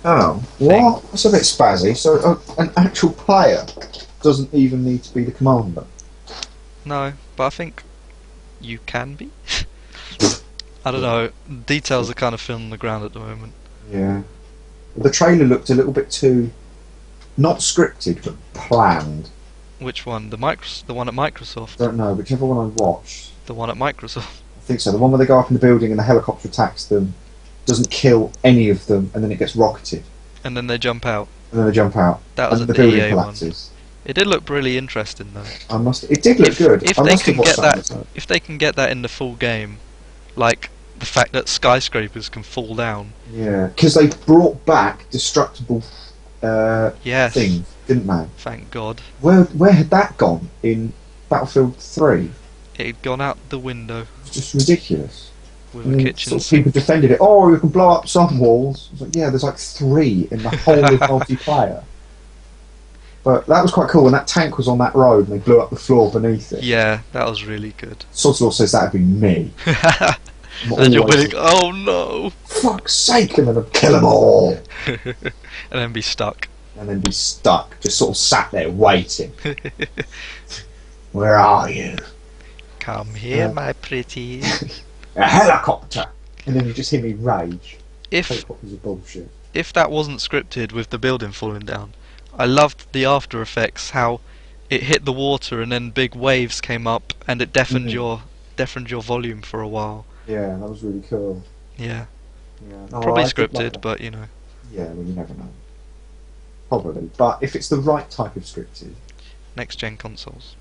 Oh, what? That's a bit spazzy. So an actual player doesn't even need to be the commander. No, but I think you can be. I don't know. Details are kind of filling the ground at the moment. Yeah. The trailer looked a little bit too, not scripted, but planned. Which one? The one at Microsoft? I don't know. Whichever one I watched. The one at Microsoft. I think so. The one where they go up in the building and the helicopter attacks them, doesn't kill any of them, and then it gets rocketed. And then they jump out. And then they jump out. That was and the building EA collapses. one. It did look really interesting though. It did look good. If they can get that in the full game, like the fact that skyscrapers can fall down. Yeah, because they brought back destructible things, didn't they? Thank God. Where had that gone in Battlefield 3? It had gone out the window. It was just ridiculous. With a kitchen sort of people defended it. Oh, you can blow up some walls. I was like, yeah, there's like 3 in the whole of multiplayer. But that was quite cool when that tank was on that road and they blew up the floor beneath it. Yeah, that was really good. Sod's Law says that'd be me. And you're like, oh no! Fuck's sake, and then I'd kill them all! And then be stuck. And then be stuck, just sort of sat there waiting. Where are you? Come here, my pretty. A helicopter! And then you just hear me rage. Helicopters are bullshit. If that wasn't scripted with the building falling down, I loved the after effects, how it hit the water and then big waves came up and it deafened your volume for a while. Yeah, that was really cool. Yeah. Yeah, no, Probably I did like scripted, that. but you know. Yeah, well, you never know. Probably, but if it's the right type of scripted, Next gen consoles.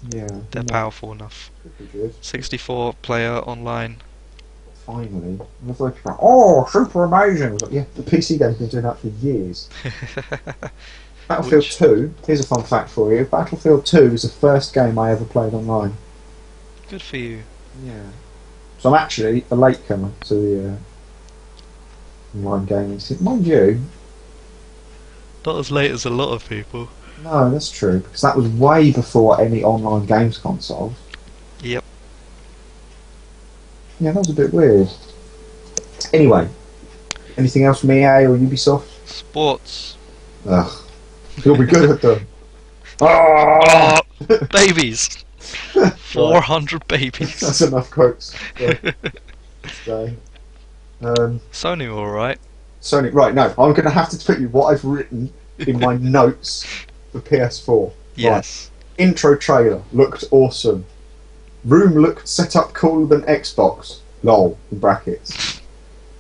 yeah, They're powerful enough. could be good. 64 player online. Finally, and I thought, oh, super amazing! I was like, yeah, the PC game's been doing that for years. Battlefield 2, here's a fun fact for you. Battlefield 2 is the first game I ever played online. Good for you. Yeah. So I'm actually a latecomer to the online gaming scene. Mind you, Not as late as a lot of people. no, that's true, because that was way before any online games consoles. Yep. Yeah, that was a bit weird. Anyway, anything else from EA or Ubisoft? Sports. Ugh. You'll be good at them. Ah! Oh, babies. 400 babies. That's enough quotes. So, Sony were alright. Sony, right, no, I'm going to have to tell you what I've written in my notes for PS4. Yes. Right. Intro trailer looked awesome. Room looked set up cooler than Xbox. Lol, in brackets.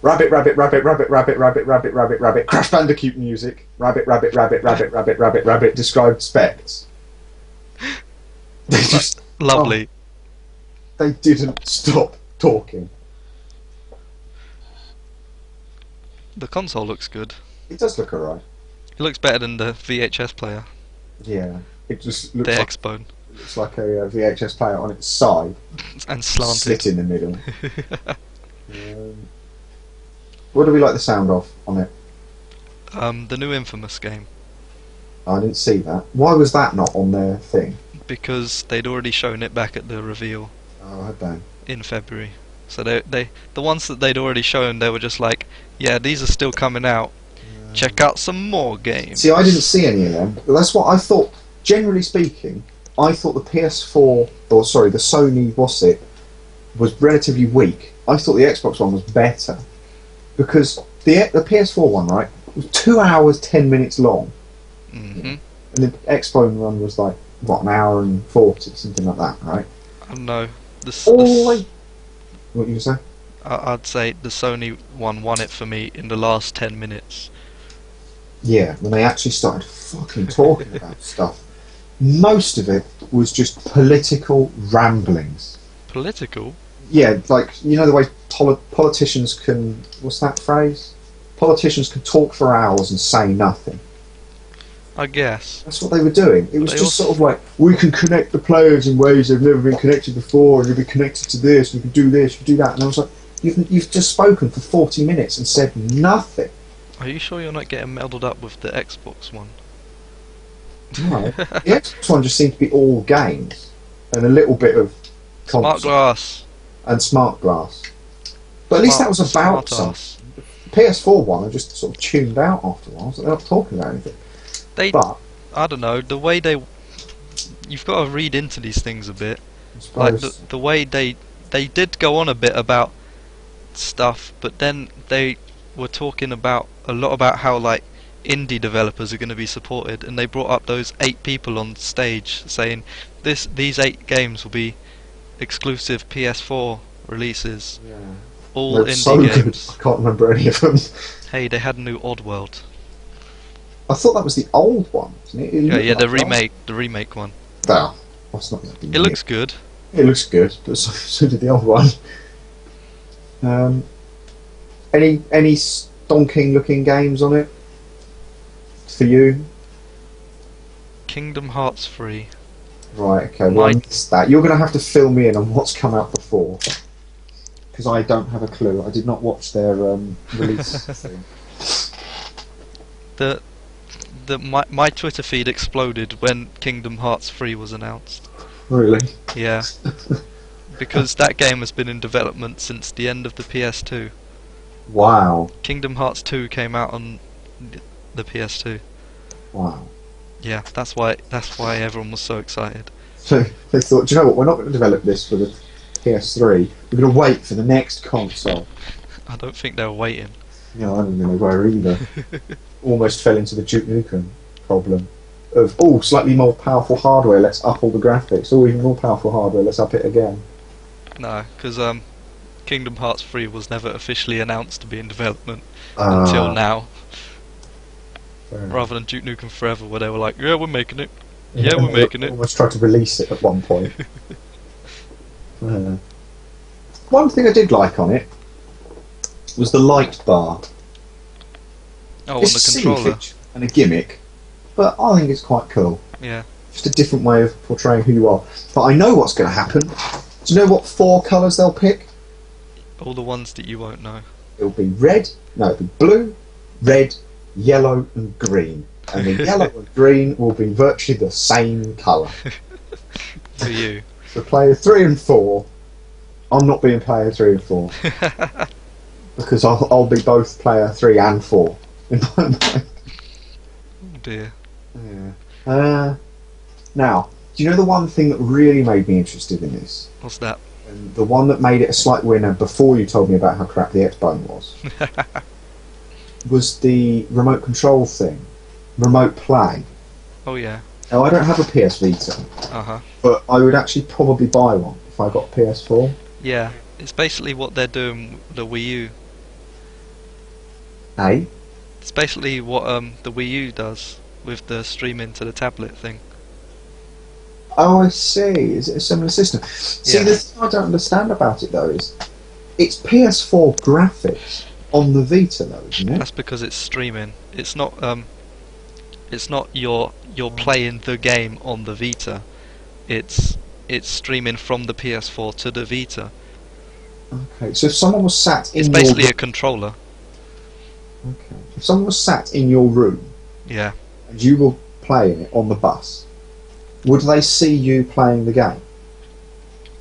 Rabbit, rabbit, rabbit, rabbit, rabbit, rabbit, rabbit, rabbit, rabbit. Crash Bandicoot music. Rabbit, rabbit, rabbit, rabbit, rabbit, rabbit, rabbit. Described specs. They just Lovely. they didn't stop talking. The console looks good. It does look alright. It looks better than the VHS player. Yeah, it just The looks like X-Bone. looks like a VHS player on its side, And slanted. slit in the middle. What do we like the sound of on it? The new Infamous game. I didn't see that. Why was that not on their thing? Because they'd already shown it back at the reveal Oh, had they? in February. So the ones that they'd already shown, they were just like, yeah, these are still coming out. Check out some more games. See, I didn't see any of them. But that's what I thought. Generally speaking, I thought the PS4, or sorry, the Sony, was relatively weak. I thought the Xbox one was better because the PS4 one, right, was 2 hours 10 minutes long, Mhm. and the Xbox one was like what, an hour and 40, something like that, right? I don't know. What you say? I'd say the Sony one won it for me in the last 10 minutes. Yeah, when they actually started fucking talking about stuff. Most of it was just political ramblings. Political? Yeah, like, you know the way politicians can... What's that phrase? Politicians can talk for hours and say nothing. I guess. That's what they were doing. It was They just also- sort of like, we can connect the players in ways they've never been connected before, and you'll be connected to this, and you can do this, you can do that. And I was like, you've just spoken for 40 minutes and said nothing. Are you sure you're not getting muddled up with the Xbox one? No. The Xbox one just seemed to be all games, and a little bit of Smart console glass. and smart glass. But at least that was about Smart something. ass. The PS4 one I just sort of tuned out after a while, so they're not talking about anything. But I don't know, the way they... You've got to read into these things a bit. I Like, suppose the way they did go on a bit about stuff, but then they were talking about a lot about how, like, indie developers are going to be supported, and they brought up those 8 people on stage saying these 8 games will be exclusive PS4 releases. yeah. All They're indie so good, games. I can't remember any of them. Hey, they had a new Oddworld. I thought that was the old one, isn't it? Yeah, looked the like remake one. that. Well, it's not exactly It looks good. It looks good, but so did the old one. Any stonking looking games on it for you? Kingdom Hearts 3. Right, okay, well, I missed that. You're going to have to fill me in on what's come out before, because I don't have a clue. I did not watch their release thing. My Twitter feed exploded when Kingdom Hearts 3 was announced. Really? Yeah. Because that game has been in development since the end of the PS2. Wow. Kingdom Hearts 2 came out on the PS2. Wow. Yeah, that's why everyone was so excited. So they thought, do you know what, we're not going to develop this for the PS3, we're going to wait for the next console. I don't think they were waiting. Yeah, I don't think they were either. Almost fell into the Duke Nukem problem of, oh, slightly more powerful hardware, let's up all the graphics. Oh, even more powerful hardware, let's up it again. No, because Kingdom Hearts 3 was never officially announced to be in development until now. Rather than Duke Nukem Forever, where they were like, yeah, we're making it. Yeah, we're making it. Almost tried to release it at one point. One thing I did like on it was the light bar. Oh, it's on the a controller. Feature and a gimmick, but I think it's quite cool. Yeah. Just a different way of portraying who you are. But I know what's going to happen. Do you know what 4 colours they'll pick? All the ones that you won't know. It'll be red, no, it'll be blue, red, yellow and green. And the yellow and green will be virtually the same colour. For you. So player 3 and 4, I'm not being player 3 and 4. Because I'll be both player 3 and 4 in my mind. Oh dear. Yeah. Now, do you know the one thing that really made me interested in this? What's that? And the one that made it a slight winner before you told me about how crap the X-Bone was the remote control thing. Remote play. Oh yeah. Now, I don't have a PS Vita, but I would actually probably buy one if I got a PS4. Yeah, it's basically what they're doing with the Wii U. Hey? It's basically what the Wii U does with the streaming to the tablet thing. Oh, I see. Is it a similar system? See, the thing I don't understand about it, though, is it's PS4 graphics on the Vita, though, isn't it? That's because it's streaming. It's not you're playing the game on the Vita. It's streaming from the PS4 to the Vita. Okay, so if someone was sat in It's basically a controller. Okay. If someone was sat in your room, yeah, and you were playing it on the bus, would they see you playing the game?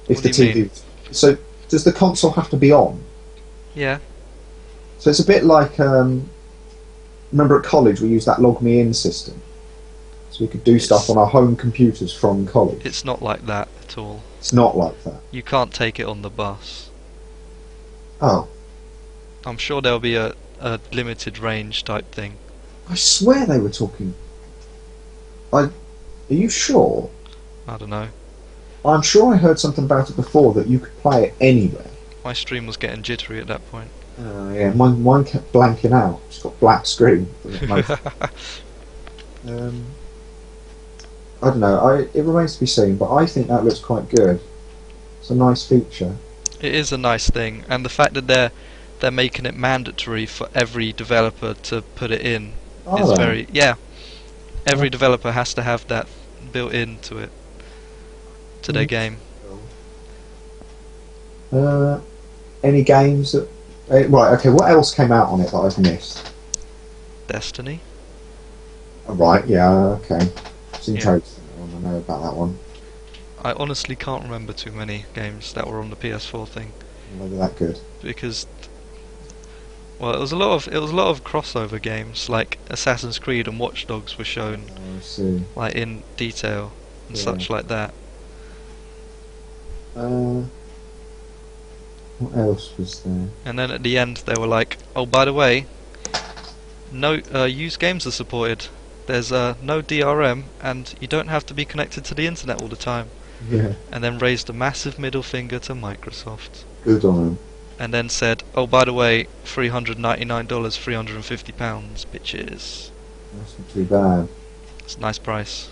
If the TV. So does the console have to be on? Yeah. So it's a bit like remember at college we used that log me in system, so we could do stuff on our home computers from college. It's not like that at all. It's not like that. You can't take it on the bus. Oh. I'm sure there'll be a limited range type thing. I swear they were talking. Are you sure? I don't know. I'm sure I heard something about it before, that you could play it anywhere. My stream was getting jittery at that point. Yeah, mine kept blanking out. It's got black screen. I don't know. It remains to be seen, but I think that looks quite good. It's a nice feature. It is a nice thing, and the fact that they're making it mandatory for every developer to put it in is very Every developer has to have that built into it to their game. Any games that right? Okay, what else came out on it that I've missed? Destiny. Oh, right, yeah, okay. It's interesting. I want to know about that one. I honestly can't remember too many games that were on the PS4 thing. Maybe that good. Because, well, it was a lot of crossover games, like Assassin's Creed and Watch Dogs were shown, I see. like in detail and such like that. What else was there? And then at the end they were like, oh, by the way, no used games are supported. There's no DRM, and you don't have to be connected to the internet all the time. Yeah. And then raised a massive middle finger to Microsoft. Good on them. And then said, oh, by the way, $399, £350, bitches. That's not too bad. It's a nice price.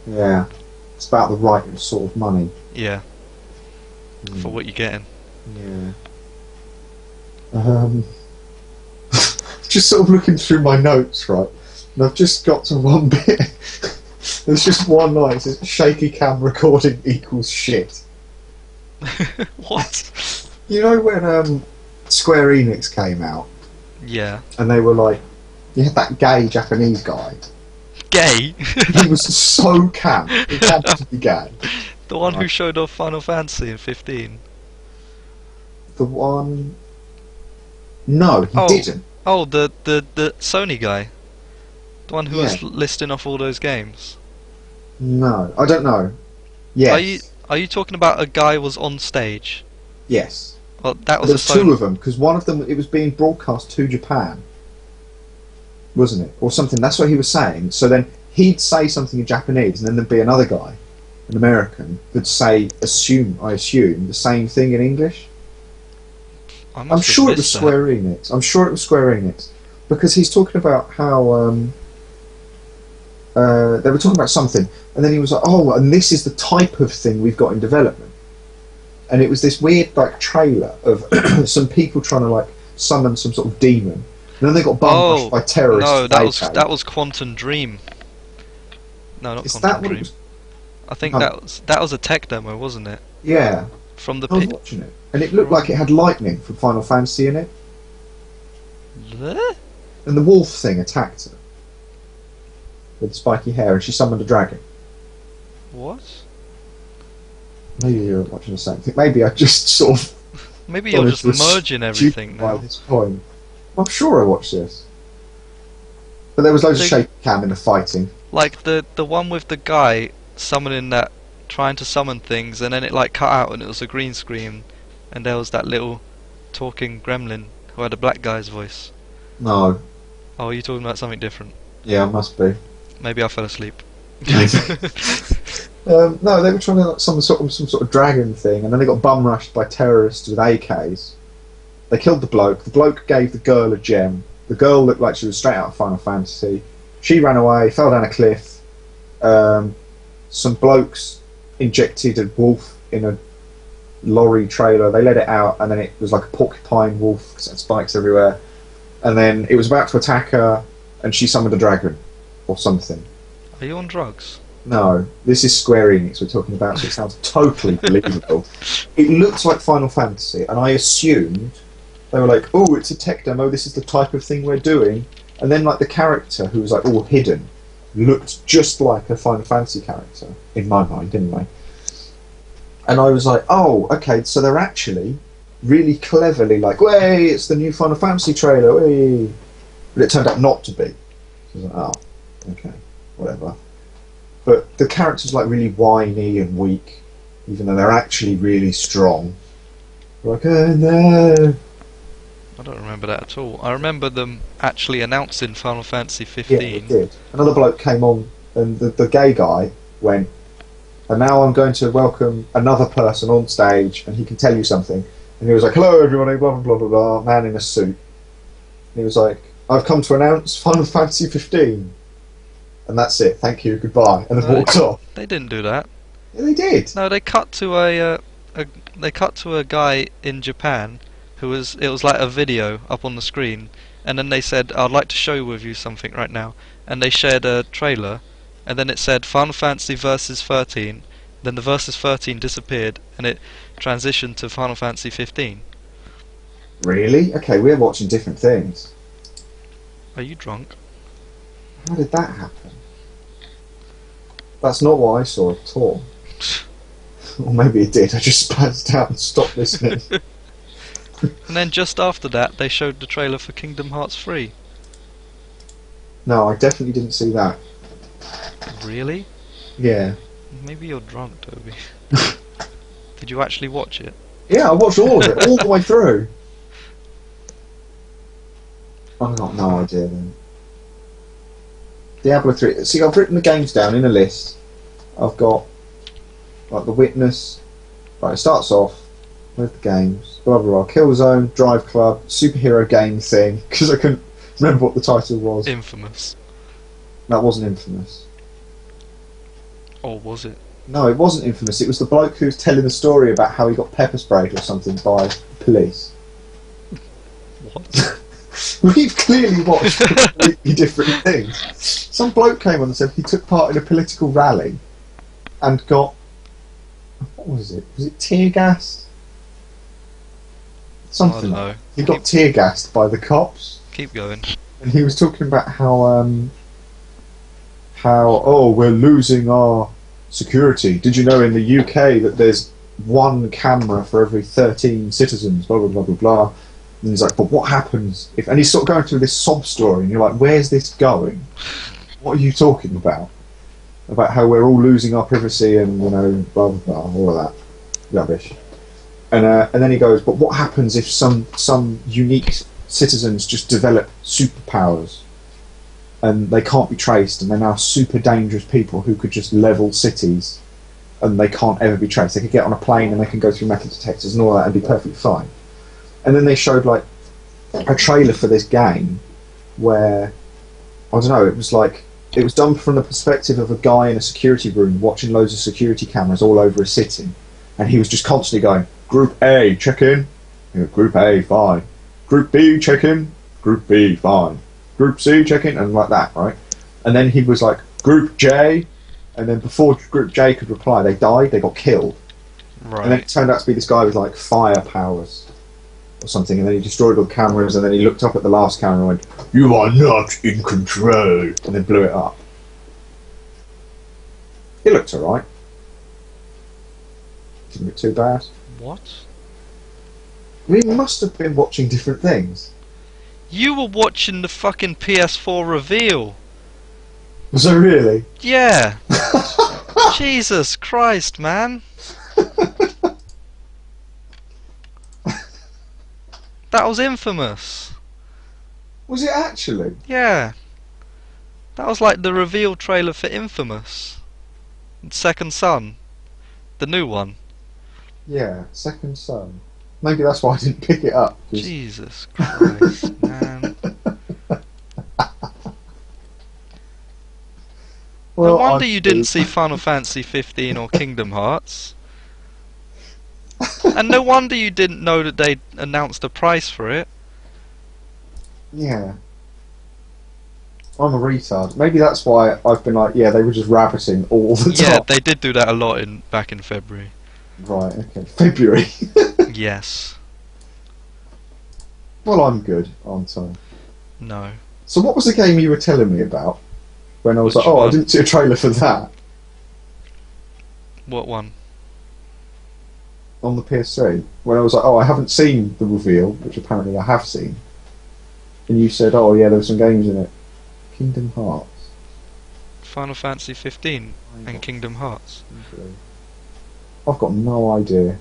Yeah. It's about the right sort of money. Yeah. For what you're getting. Yeah. Just sort of looking through my notes, right? And I've just got to one bit. There's just one line. It says, shaky cam recording equals shit. What? You know when Square Enix came out? Yeah. And they were like, you had that gay Japanese guy. Gay? He was so camp. He had to be gay. The one who showed off Final Fantasy in 15. The one... No, he didn't. Oh, the Sony guy. The one who was listing off all those games. No, I don't know. Yes. Are you talking about a guy was on stage? Yes. Well, that was There's two of them, because one of them, it was being broadcast to Japan, wasn't it? Or something, that's what he was saying. So then he'd say something in Japanese, and then there'd be another guy, an American, who'd say, I assume, the same thing in English. I I'm must have sure it was missed that. Square Enix. I'm sure it was Square Enix because he's talking about how they were talking about something, and then he was like, "Oh, and this is the type of thing we've got in development." And it was this weird like trailer of some people trying to like summon some sort of demon, and then they got bum rushed by terrorists. No, with that AK. was Quantum Dream. No, not Is Quantum that what it Dream. was? I think No. that was a tech demo, wasn't it? Yeah, From the I was pit. watching it, and it looked like it had lightning from Final Fantasy in it, and the wolf thing attacked her with spiky hair, and she summoned a dragon. What? Maybe you're watching the same thing. Maybe I just sort of Maybe you're just merging everything by now. this point. I'm sure I watched this, but there was loads of shaky cam in the fighting. Like the one with the guy summoning that, trying to summon things, and then it like cut out and it was a green screen, and there was that little talking gremlin who had a black guy's voice. No. Oh, are you talking about something different? Yeah, it must be. Maybe I fell asleep. No, they were trying to like, some sort of dragon thing, and then they got bum rushed by terrorists with AKs. They killed the bloke. The bloke gave the girl a gem. The girl looked like she was straight out of Final Fantasy. She ran away, fell down a cliff. Some blokes injected a wolf in a lorry trailer. They let it out, and then it was like a porcupine wolf because it had spikes everywhere. And then it was about to attack her, and she summoned a dragon or something. Are you on drugs? No, this is Square Enix we're talking about, so it sounds totally believable. It looks like Final Fantasy, and I assumed they were like, "Oh, it's a tech demo. This is the type of thing we're doing." And then, like the character who was like all hidden looked just like a Final Fantasy character in my mind, anyway. And I was like, "Oh, okay, so they're actually really cleverly like, way, it's the new Final Fantasy trailer, way." But it turned out not to be. So I was like, "Oh, okay, whatever." But the characters like really whiny and weak, even though they're actually really strong. They're like, "Oh no." I don't remember that at all. I remember them actually announcing Final Fantasy 15. Yeah, it did. Another bloke came on, and the gay guy went, "And now I'm going to welcome another person on stage, and he can tell you something." And he was like, "Hello, everybody, blah blah blah blah blah." Man in a suit. And he was like, "I've come to announce Final Fantasy 15." And that's it. Thank you. Goodbye. And then walked off. They didn't do that. Yeah, they did. No, they cut to a guy in Japan who was, it was like a video up on the screen, and then they said, "I'd like to show with you something right now," and they shared a trailer, and then it said Final Fantasy Versus 13, then the Versus 13 disappeared, and it transitioned to Final Fantasy 15. Really? Okay, we're watching different things. Are you drunk? How did that happen? That's not what I saw at all. Or maybe it did. I just spazzed out and stopped listening. And then just after that, they showed the trailer for Kingdom Hearts 3. No, I definitely didn't see that. Really? Yeah. Maybe you're drunk, Toby. Did you actually watch it? Yeah, I watched all of it, all the way through. I've got no idea then. Diablo 3. See, I've written the games down in a list. I've got like The Witness. Right, it starts off with the games. Blah blah blah. Killzone, Drive Club, superhero game thing. Because I couldn't remember what the title was. Infamous. That wasn't Infamous. Or was it? No, it wasn't Infamous. It was the bloke who was telling the story about how he got pepper sprayed or something by the police. What? We've clearly watched completely different things. Some bloke came on and said he took part in a political rally and got... What was it? Was it tear gassed? Something. I don't know. He got tear gassed by the cops. Keep going. And he was talking about how we're losing our security. Did you know in the UK that there's one camera for every 13 citizens? Blah blah blah blah blah. And he's like, but what happens if... And he's sort of going through this sob story, and you're like, where's this going? What are you talking about? About how we're all losing our privacy and, you know, blah, blah, blah, all of that rubbish. And then he goes, but what happens if some unique citizens just develop superpowers and they can't be traced and they're now super dangerous people who could just level cities and they can't ever be traced? They could get on a plane and they can go through metal detectors and all that and be perfectly fine. And then they showed like a trailer for this game where, I don't know, it was done from the perspective of a guy in a security room watching loads of security cameras all over a city, and he was just constantly going, Group A, check in. Group A, fine. Group B, check in. Group B, fine. Group C, check in, and like that, right? And then he was like, Group J, and then before Group J could reply, they died, they got killed. Right. And then it turned out to be this guy with like fire powers or something, and then he destroyed all the cameras, and then he looked up at the last camera and went, You are not in control, and then blew it up. It looked alright. Didn't look too bad. What? We must have been watching different things. You were watching the fucking PS4 reveal. Was it really? Yeah. Jesus Christ, man. That was infamous. Was it actually? Yeah. That was like the reveal trailer for Infamous. Second Son. The new one. Yeah, Second Son. Maybe that's why I didn't pick it up. Jesus Christ, man. Well, No wonder you didn't see Final Fantasy 15 or Kingdom Hearts. And no wonder you didn't know that they announced a price for it. Yeah. I'm a retard. Maybe that's why I've been like, yeah, they were just rabbiting all the time. Yeah, they did do that a lot back in February. Right, okay. February. Yes. Well, I'm good, aren't I? No. So what was the game you were telling me about? When I was Which like, oh, one? I didn't see a trailer for that. What one? On the PS3. When I was like, oh, I haven't seen the reveal, which apparently I have seen. And you said, oh yeah, there were some games in it. Kingdom Hearts. Final Fantasy 15 and Kingdom Hearts. Okay. I've got no idea.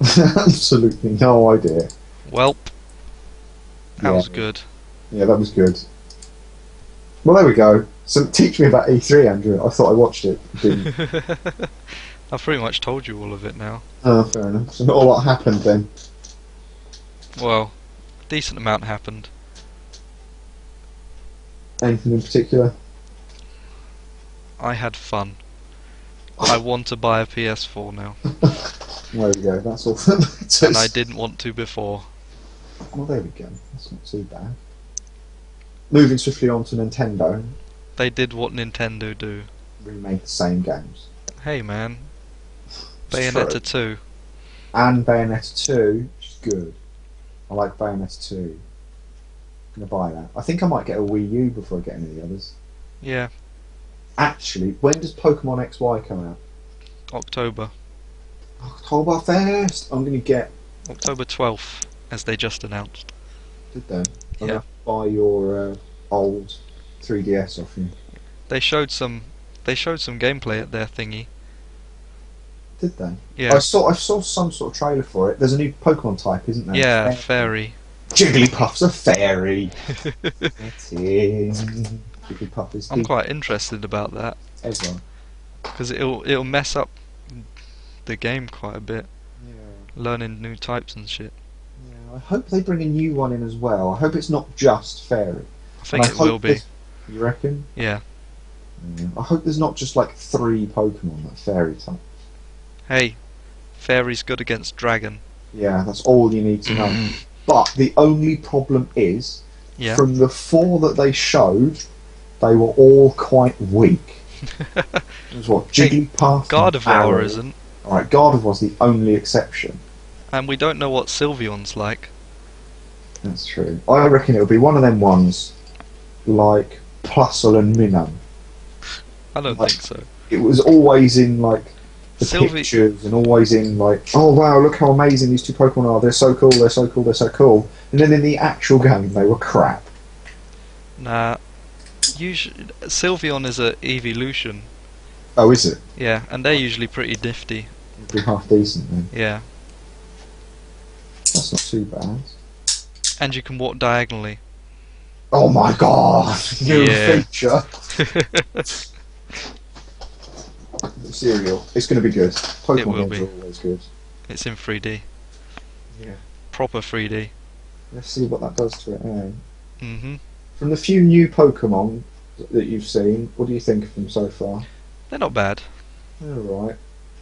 Absolutely no idea. Welp. That Yeah. was good. Yeah, that was good. Well, there we go. So teach me about E3, Andrew. I thought I watched it. Didn't. I've pretty much told you all of it now. Oh, fair enough. So not a lot happened then. Well, a decent amount happened. Anything in particular? I had fun. I want to buy a PS4 now. There we go. That's all that matters. And I didn't want to before. Well, there we go. That's not too bad. Moving swiftly on to Nintendo. They did what Nintendo do. Remade the same games. Hey man. It's Bayonetta true. 2. And Bayonetta 2, which is good. I like Bayonetta 2. I'm going to buy that. I think I might get a Wii U before I get any of the others. Yeah, Actually, when does Pokemon XY come out? October. October 1st! I'm going to get... October 12th, as they just announced. Did they? I'm Yeah. going to buy your old 3DS off you. They showed some gameplay at their thingy. Did they? Yeah. I saw some sort of trailer for it. There's a new Pokemon type, isn't there? Yeah, fairy. Jigglypuff's a fairy. That's it. Jigglypuff is I'm quite interested about that everyone. because it'll mess up the game quite a bit, Yeah. learning new types and shit. Yeah. I hope they bring a new one in as well. I hope it's not just fairy. I think And it hope will be. there's- You reckon? Yeah. Yeah. I hope there's not just like 3 Pokemon that fairy type. Hey, fairy's good against dragon. Yeah, that's all you need to know. But the only problem is, Yeah. from the 4 that they showed, they were all quite weak. It was what? Jigglypuff? Gardevoir Arrow. isn't, Alright, Gardevoir's the only exception. and we don't know what Sylveon's like. That's true. I reckon it'll be one of them ones like Plusle and Minun. I don't Like- think so. It was always in like the Sylvie- pictures and always in like, oh wow, look how amazing these 2 Pokemon are. They're so cool, they're so cool, they're so cool. And then in the actual game, they were crap. Nah. Sylveon is a evolution. Oh, is it? Yeah, and they're usually pretty nifty. It'd be half decent then. Yeah. That's not too bad. And you can walk diagonally. Oh my god! New Yeah. feature! Cereal. It's going to be good. Pokemon will games be. are always good. It's in 3D. Yeah. proper 3D. Let's see what that does to it. Mhm. From the few new Pokemon that you've seen, what do you think of them so far? They're not bad. They're alright.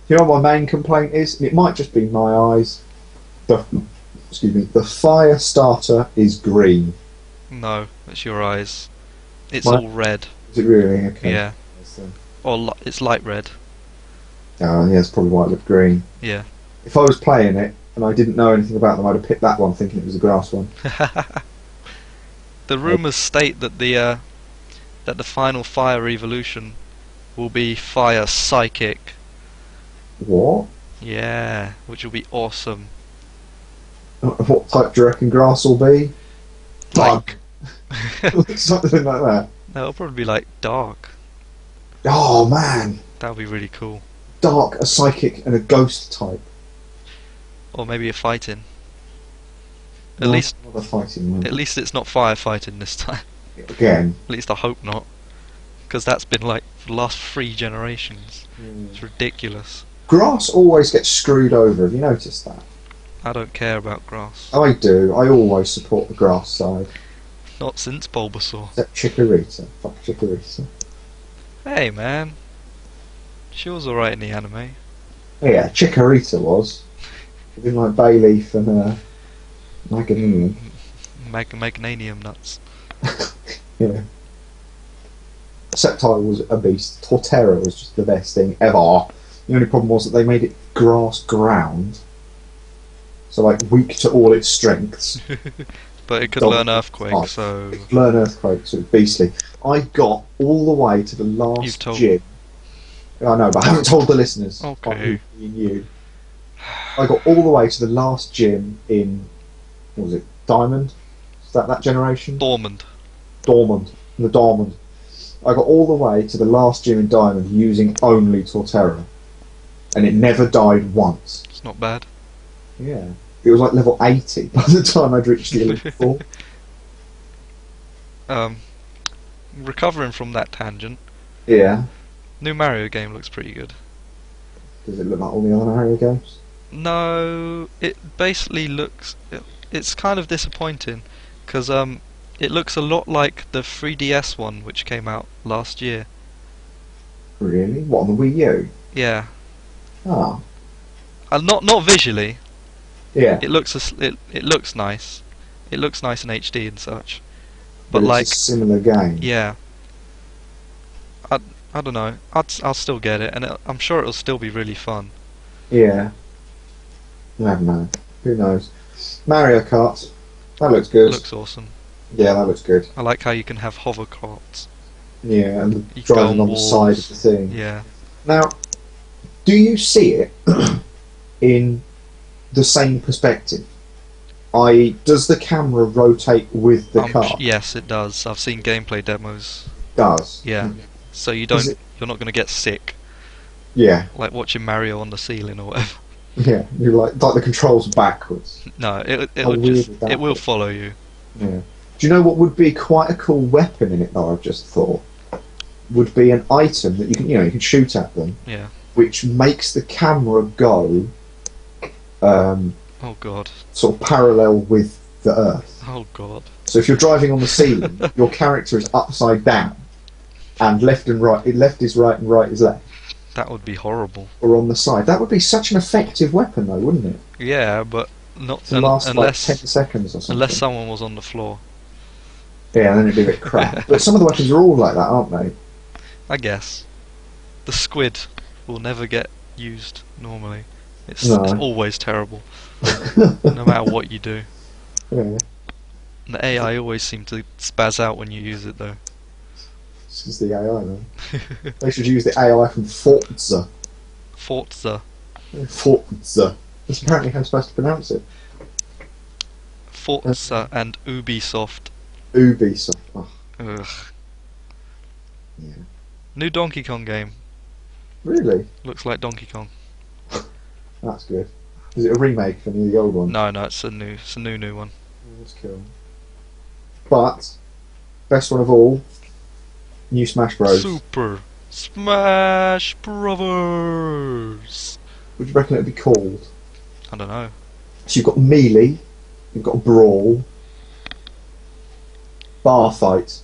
You know what my main complaint is? And it might just be my eyes. The fire starter is green. No, it's your eyes. It's What? all red. Is it really? Okay. Yeah. Or it's light red. Oh, yeah, that's probably why it looked green. Yeah. If I was playing it and I didn't know anything about them, I'd have picked that one thinking it was a grass one. The rumours state that the final fire evolution will be fire psychic. What? Yeah, which will be awesome. What type do you reckon grass will be? Bug. Something like that. No, it'll probably be like dark. Oh man, That would be really cool. dark, a psychic, and a ghost type. Or maybe a fighting. At No, least, not a fighting one. at least it's not firefighting this time. Again. At least I hope not, because that's been like for the last 3 generations. It's ridiculous. Grass always gets screwed over. Have you noticed that? I don't care about grass. I do. I always support the grass side. Not since Bulbasaur. Except Chikorita. Fuck Chikorita. Hey man, she was alright in the anime. Yeah, Chikorita was. She didn't like Bayleaf and Meganium. Magnanium nuts. Yeah. Sceptile was a beast. Torterra was just the best thing ever. The only problem was that they made it grass ground. So like weak to all its strengths. But it could learn Earthquake, so... Learn Earthquake, so it's beastly. I got all the way to the last gym. I know, but I haven't told the listeners. Okay. Being you. I got all the way to the last gym in... What was it? Diamond? Is that generation? Dormant. Dormant. The Dormant. I got all the way to the last gym in Diamond using only Torterra. And it never died once. It's not bad. Yeah. It was like level 80 by the time I'd reached the Elite Four. Recovering from that tangent. Yeah. New Mario game looks pretty good. Does it look like all the other Mario games? No, it basically looks... It's kind of disappointing, because it looks a lot like the 3DS one which came out last year. Really? What, on the Wii U? Yeah. Ah. Not visually. Yeah. It looks it looks nice. It looks nice in HD and such. But But it's a similar game. yeah. I don't know. I'll still get it, and I'm sure it'll still be really fun. Yeah. Never know. Who knows? Mario Kart. That looks good. It looks awesome. Yeah, that looks good. I like how you can have hovercrafts. Yeah, and You driving go on the side of the thing. Yeah. Now, do you see it in the same perspective? Does the camera rotate with the car? Yes, it does. I've seen gameplay demos. Does. Yeah. So you're not going to get sick. Yeah. Like watching Mario on the ceiling or whatever. Yeah, you're like the controls backwards. No, it will follow you. Yeah. Do you know what would be quite a cool weapon in it though? I've just thought would be an item that you can shoot at them. Yeah. Which makes the camera go. Oh god. Sort of parallel with the Earth. Oh god. So if you're driving on the ceiling, your character is upside down, and left is right and right is left. That would be horrible. Or on the side. That would be such an effective weapon though, wouldn't it? Yeah, but not To last like 10 seconds or something. Unless someone was on the floor. Yeah, then it'd be a bit crap. But some of the weapons are all like that, aren't they? I guess. The squid will never get used normally. It's always terrible. No matter what you do. Yeah. The AI always seem to spaz out when you use it though. This is the AI then. They should use the AI from Forza. Forza. Forza. That's apparently how I'm supposed to pronounce it. Forza and Ubisoft. Ubisoft. Oh. Ugh. Yeah. New Donkey Kong game. Really? Looks like Donkey Kong. That's good. Is it a remake from the old one? No, it's a new one. Oh, that's cool. But best one of all, new Smash Bros. Super Smash Brothers. What do you reckon it'd be called? I don't know. So you've got Melee, You've got Brawl, Bar Fight,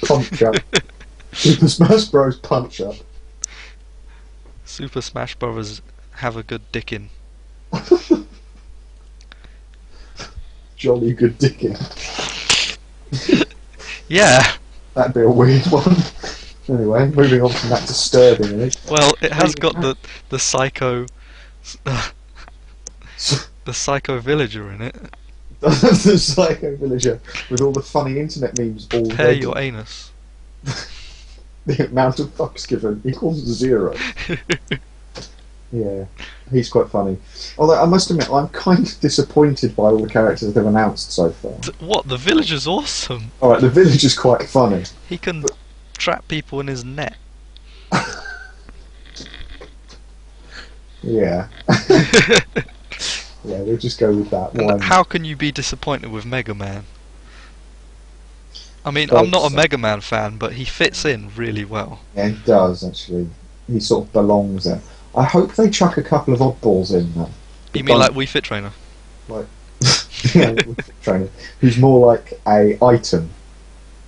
Punch Up, Super Smash Bros. Punch Up. Super Smash Brothers have a good dickin'. Jolly good dicking. Yeah. That'd be a weird one. Anyway, moving on from that disturbing image. Well, it has got the psycho the psycho villager in it. The psycho villager with all the funny internet memes all Prepare ready. your anus. The amount of fucks given equals 0. Yeah, he's quite funny. Although I must admit, I'm kind of disappointed by all the characters they've announced so far. What? The villager's awesome. Alright, the villager's quite funny. He can trap people in his net. Yeah. Yeah, we'll just go with that one. And how can you be disappointed with Mega Man? I mean, I'm not a Mega Man fan, but he fits in really well. Yeah, he does, actually. He sort of belongs there. I hope they chuck a couple of oddballs in there. You mean like Wii Fit Trainer? Like, yeah, Wii Fit Trainer. Who's more like a item.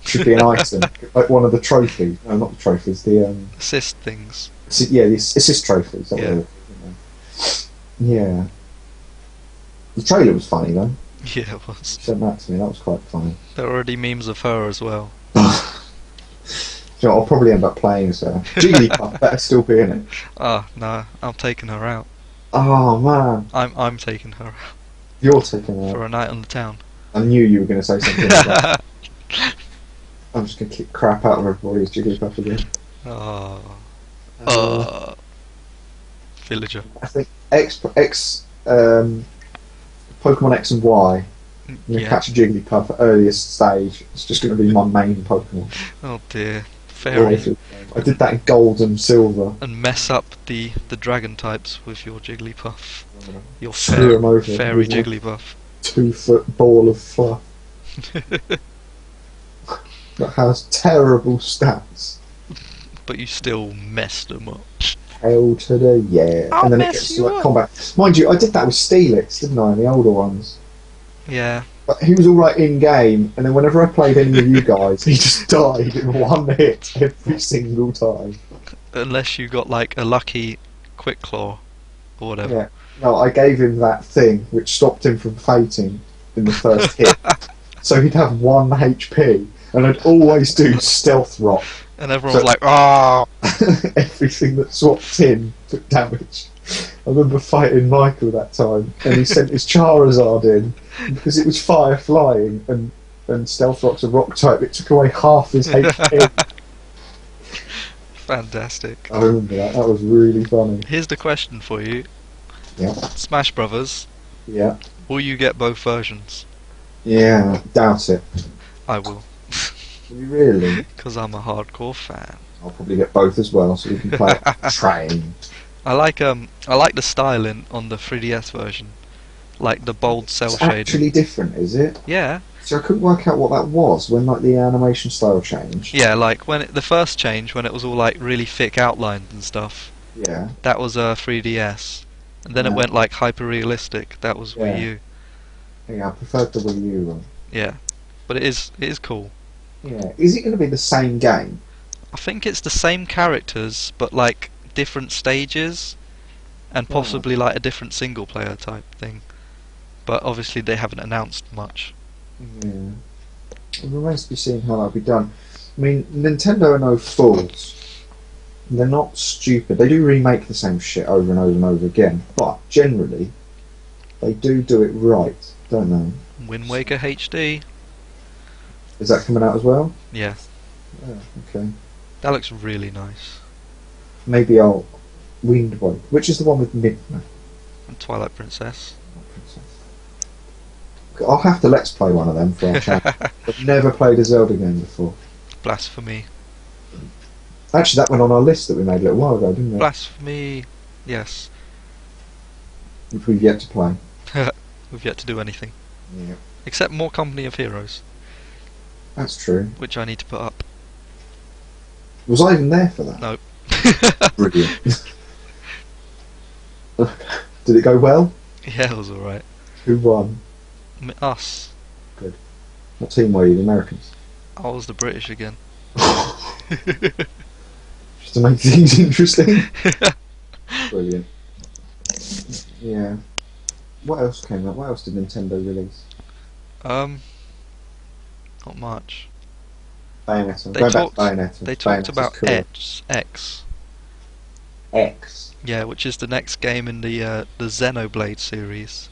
Should be an item. Like one of the trophies. No, not the trophies, the... assist things. Yeah, the assist trophies. Yeah. Yeah. The trailer was funny, though. Yeah, it was. Sent that to me, that was quite funny. There are already memes of her as well. So I'll probably end up playing as her. Jigglypuff better still be in it. Ah, no, I'm taking her out. Oh man. I'm taking her out. You're taking her out. For a night on the town. I knew you were going to say something like that. I'm just going to kick crap out of everybody as Jigglypuff again. Villager. I think Pokemon X and Y. I'm going to catch a Jigglypuff at earliest stage. It's just going to be my main Pokemon. Oh dear. Fairy. I did that in Gold and Silver. And mess up the dragon types with your Jigglypuff. Your Screw 'em over fairy with a Jigglypuff. 2-foot ball of fluff that has terrible stats. But you still messed them up. Hail to the yeah. I'll and then it mess gets you to like up. combat. Mind you, I did that with Steelix, didn't I, in the older ones? Yeah. But he was alright in game, and then whenever I played any of you guys, he just died in one hit every single time. Unless you got like a lucky Quick Claw or whatever. Yeah. No, I gave him that thing which stopped him from fainting in the first hit. So he'd have 1 HP, and I'd always do Stealth Rock. And everyone was like, "Ah!" Everything that swapped in took damage. I remember fighting Michael that time, and he sent his Charizard in because it was fire flying, and Stealth Rock's a rock type. It took away half his HP. Fantastic. I remember that. That was really funny. Here's the question for you. Yeah. Smash Brothers. Yeah. Will you get both versions? Yeah. Doubt it. I will. Will you really? Because I'm a hardcore fan. I'll probably get both as well, so we can play Train. I like the styling on the 3DS version, like the bold cell It's shading. actually different, is it? Yeah, So I couldn't work out what that was when like the animation style changed. yeah. Like when the first change, when it was all like really thick outlines and stuff. Yeah. That was 3DS, and then it Yeah. went like hyper realistic. That was Wii U. Yeah, I preferred the Wii U one. Yeah, but it is cool. Yeah. Is it going to be the same game? I think it's the same characters, but like different stages, and possibly like a different single player type thing. But obviously they haven't announced much. Yeah. It remains to be seen how that'll be done. I mean, Nintendo are no fools. They're not stupid. They do remake the same shit over and over and over again, but generally, they do it right, don't they? Wind Waker HD. Is that coming out as well? Yeah, Oh, okay. that looks really nice. Maybe I'll Wind Waker. Which is the one with Midna? And Twilight Princess. I'll have to let's play one of them for our channel. I've never played a Zelda game before. Blasphemy. Actually, that went on our list that we made a little while ago, didn't it? Blasphemy. Yes. Which we've yet to play. We've yet to do anything. Yeah. Except more Company of Heroes, That's true. which I need to put up. Was I even there for that? No. Brilliant. Did it go well? Yeah, it was alright. Who won? Us. Good. What team were you? The Americans? I was the British again. Just to make things interesting. Brilliant. Yeah. What else came out? What else did Nintendo release? Not much. Bayonetta. They Going talked. back to Bayonetta. They talked about cool. X. X. Yeah, which is the next game in the Xenoblade series,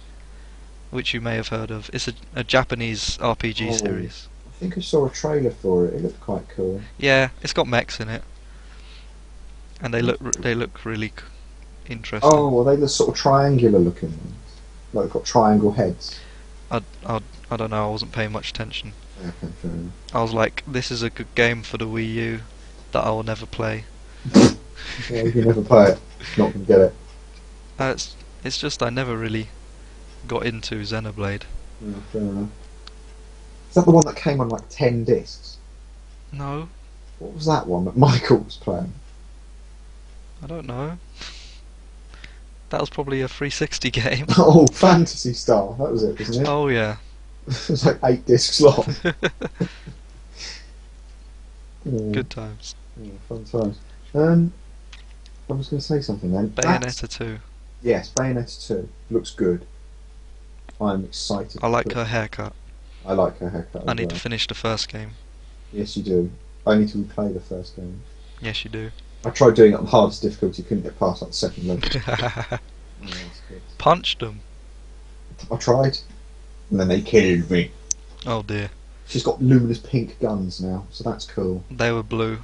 which you may have heard of. It's a Japanese RPG series. I think I saw a trailer for it. It looked quite cool. Yeah, it's got mechs in it, and they look really interesting. Oh, well, they look sort of triangular looking ones. Like they've got triangle heads. I don't know. I wasn't paying much attention. Okay, fair enough. I was like, this is a good game for the Wii U that I will never play. Yeah, if you never play it, you're not going to get it. It's just I never really got into Xenoblade. Yeah, fair enough. Is that the one that came on like 10 discs? No, What was that one that Michael was playing? I don't know. That was probably a 360 game. Oh, Fantasy Star. That was it, wasn't it? Oh yeah. It was like 8 discs long. Good times. Yeah, fun times. I was going to say something then. Bayonetta 2. Yes, Bayonetta 2 looks good. I'm excited. I like her haircut. I like her haircut. I need to finish the first game. Yes, you do. I need to replay the first game. Yes, you do. I tried doing it on hardest difficulty, couldn't get past like the second level. Yeah, that's good. Punched them. I tried, and then they killed me. Oh dear. She's got luminous pink guns now, so that's cool. They were blue.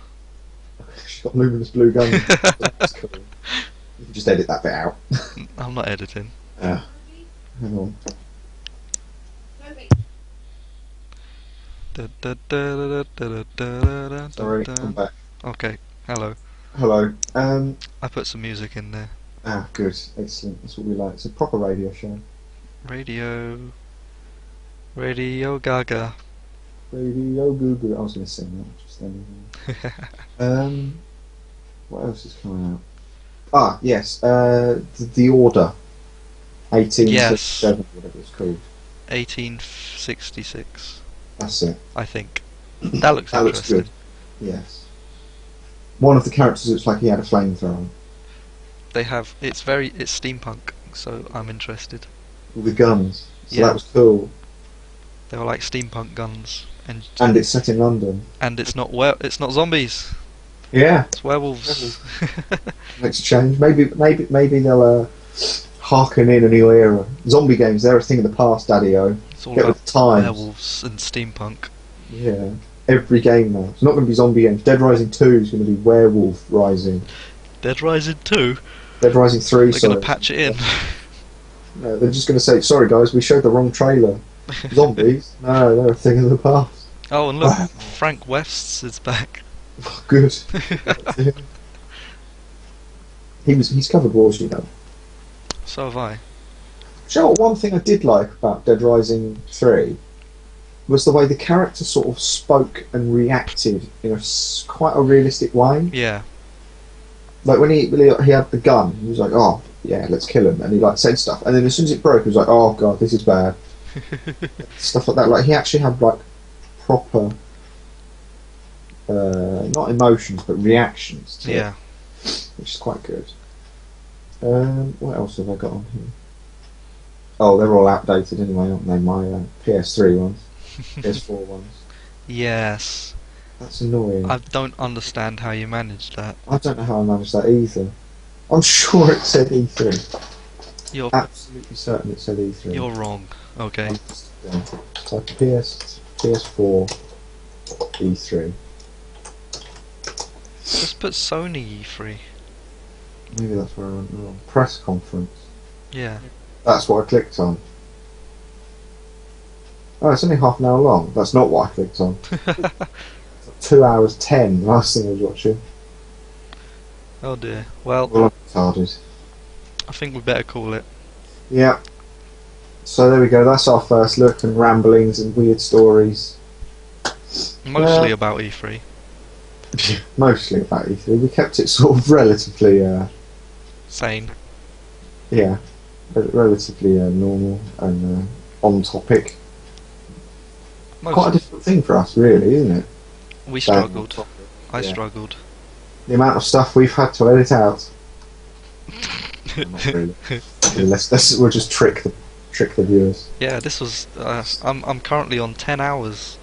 She's got luminous blue guns. So that's cool. You can just edit that bit out. I'm not editing. Hang on. Sorry, I'm back. Okay, hello. Hello. I put some music in there. Good, excellent. That's what we like. It's a proper radio show. Radio Gaga. Radio Google. I was going to sing that just then. What else is coming out? Yes. The Order. 1867, whatever it's called. 1866. That's it. I think. That looks That looks interesting. good. Yes. One of the characters looks like he had a flamethrower. It's steampunk, so I'm interested. With the guns. So Yeah. that was cool. They were like steampunk guns, and it's set in London. and it's not zombies. Yeah. It's werewolves. Makes a change. Maybe they'll harken in a new era. Zombie games, they're a thing of the past, Daddy-O. It's all Get about with the times. werewolves and steampunk. Yeah. Every game now. It's not going to be zombie games. Dead Rising 2 is going to be Werewolf Rising. Dead Rising 2. Dead Rising 3, They're going to patch it in. No, they're just going to say, sorry guys, we showed the wrong trailer. Zombies? No, they're a thing of the past. Oh, and look, Frank West's is back. Good. He's covered wars, you know. So have I. Do you know what, one thing I did like about Dead Rising 3 was the way the character sort of spoke and reacted in quite a realistic way. Yeah. Like when he had the gun, he was like, "Oh yeah, let's kill him," and he like said stuff, and then as soon as it broke, he was like, "Oh god, this is bad." Stuff like that. Like he actually had like proper, not emotions but reactions to it, which is quite good. What else have I got on here? Oh, they're all outdated anyway, aren't they? My PS3 ones. PS4 ones. Yes. That's annoying. I don't understand how you managed that. I don't know how I managed that either. I'm sure it said E3. You're Absolutely certain it said E3. You're wrong. Okay. So PS4 E3. Just put Sony E3. Maybe that's where I went wrong. Press conference. Yeah. That's what I clicked on. Oh, it's only half an hour long. That's not what I clicked on. 2 hours 10, last thing I was watching. Oh dear. Well, I'm retarded. I think we better call it. Yeah. So there we go, that's our first look and ramblings and weird stories. Mostly about E3. Mostly about E3. We kept it sort of relatively, Sane. yeah. relatively normal and on topic. Most Quite a difficult thing for us, really, isn't it? we struggled. I Yeah. struggled. The amount of stuff we've had to edit out. Not really. We'll just trick the viewers. Yeah, this was. I'm currently on 10 hours.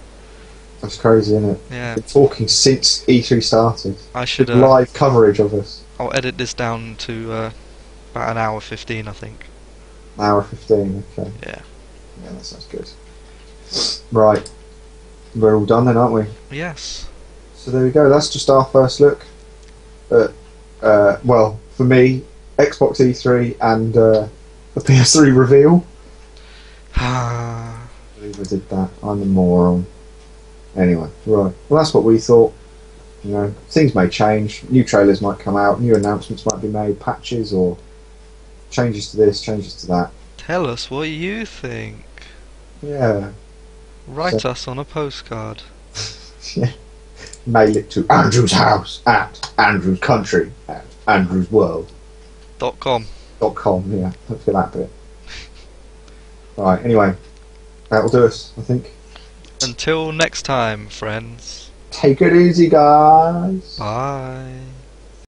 That's crazy, isn't it? Yeah. Been talking since E3 started. I should. Live coverage of us. I'll edit this down to about an hour 15, I think. An hour 15. Okay. Yeah. Yeah, that sounds good. Right, we're all done then, aren't we? Yes. So there we go. That's just our first look at, well, for me, Xbox E3 and the PS3 reveal. I believe I did that. I'm a moron. Anyway, right. Well, that's what we thought. You know, things may change. New trailers might come out. New announcements might be made. Patches or changes to this, changes to that. Tell us what you think. Yeah. Write us on a postcard. Yeah. Mail it to Andrew's house at Andrew's country at Andrew's world. .com. .com, yeah. Look for that bit. Right, anyway. That'll do us, I think. Until next time, friends. Take it easy, guys. Bye.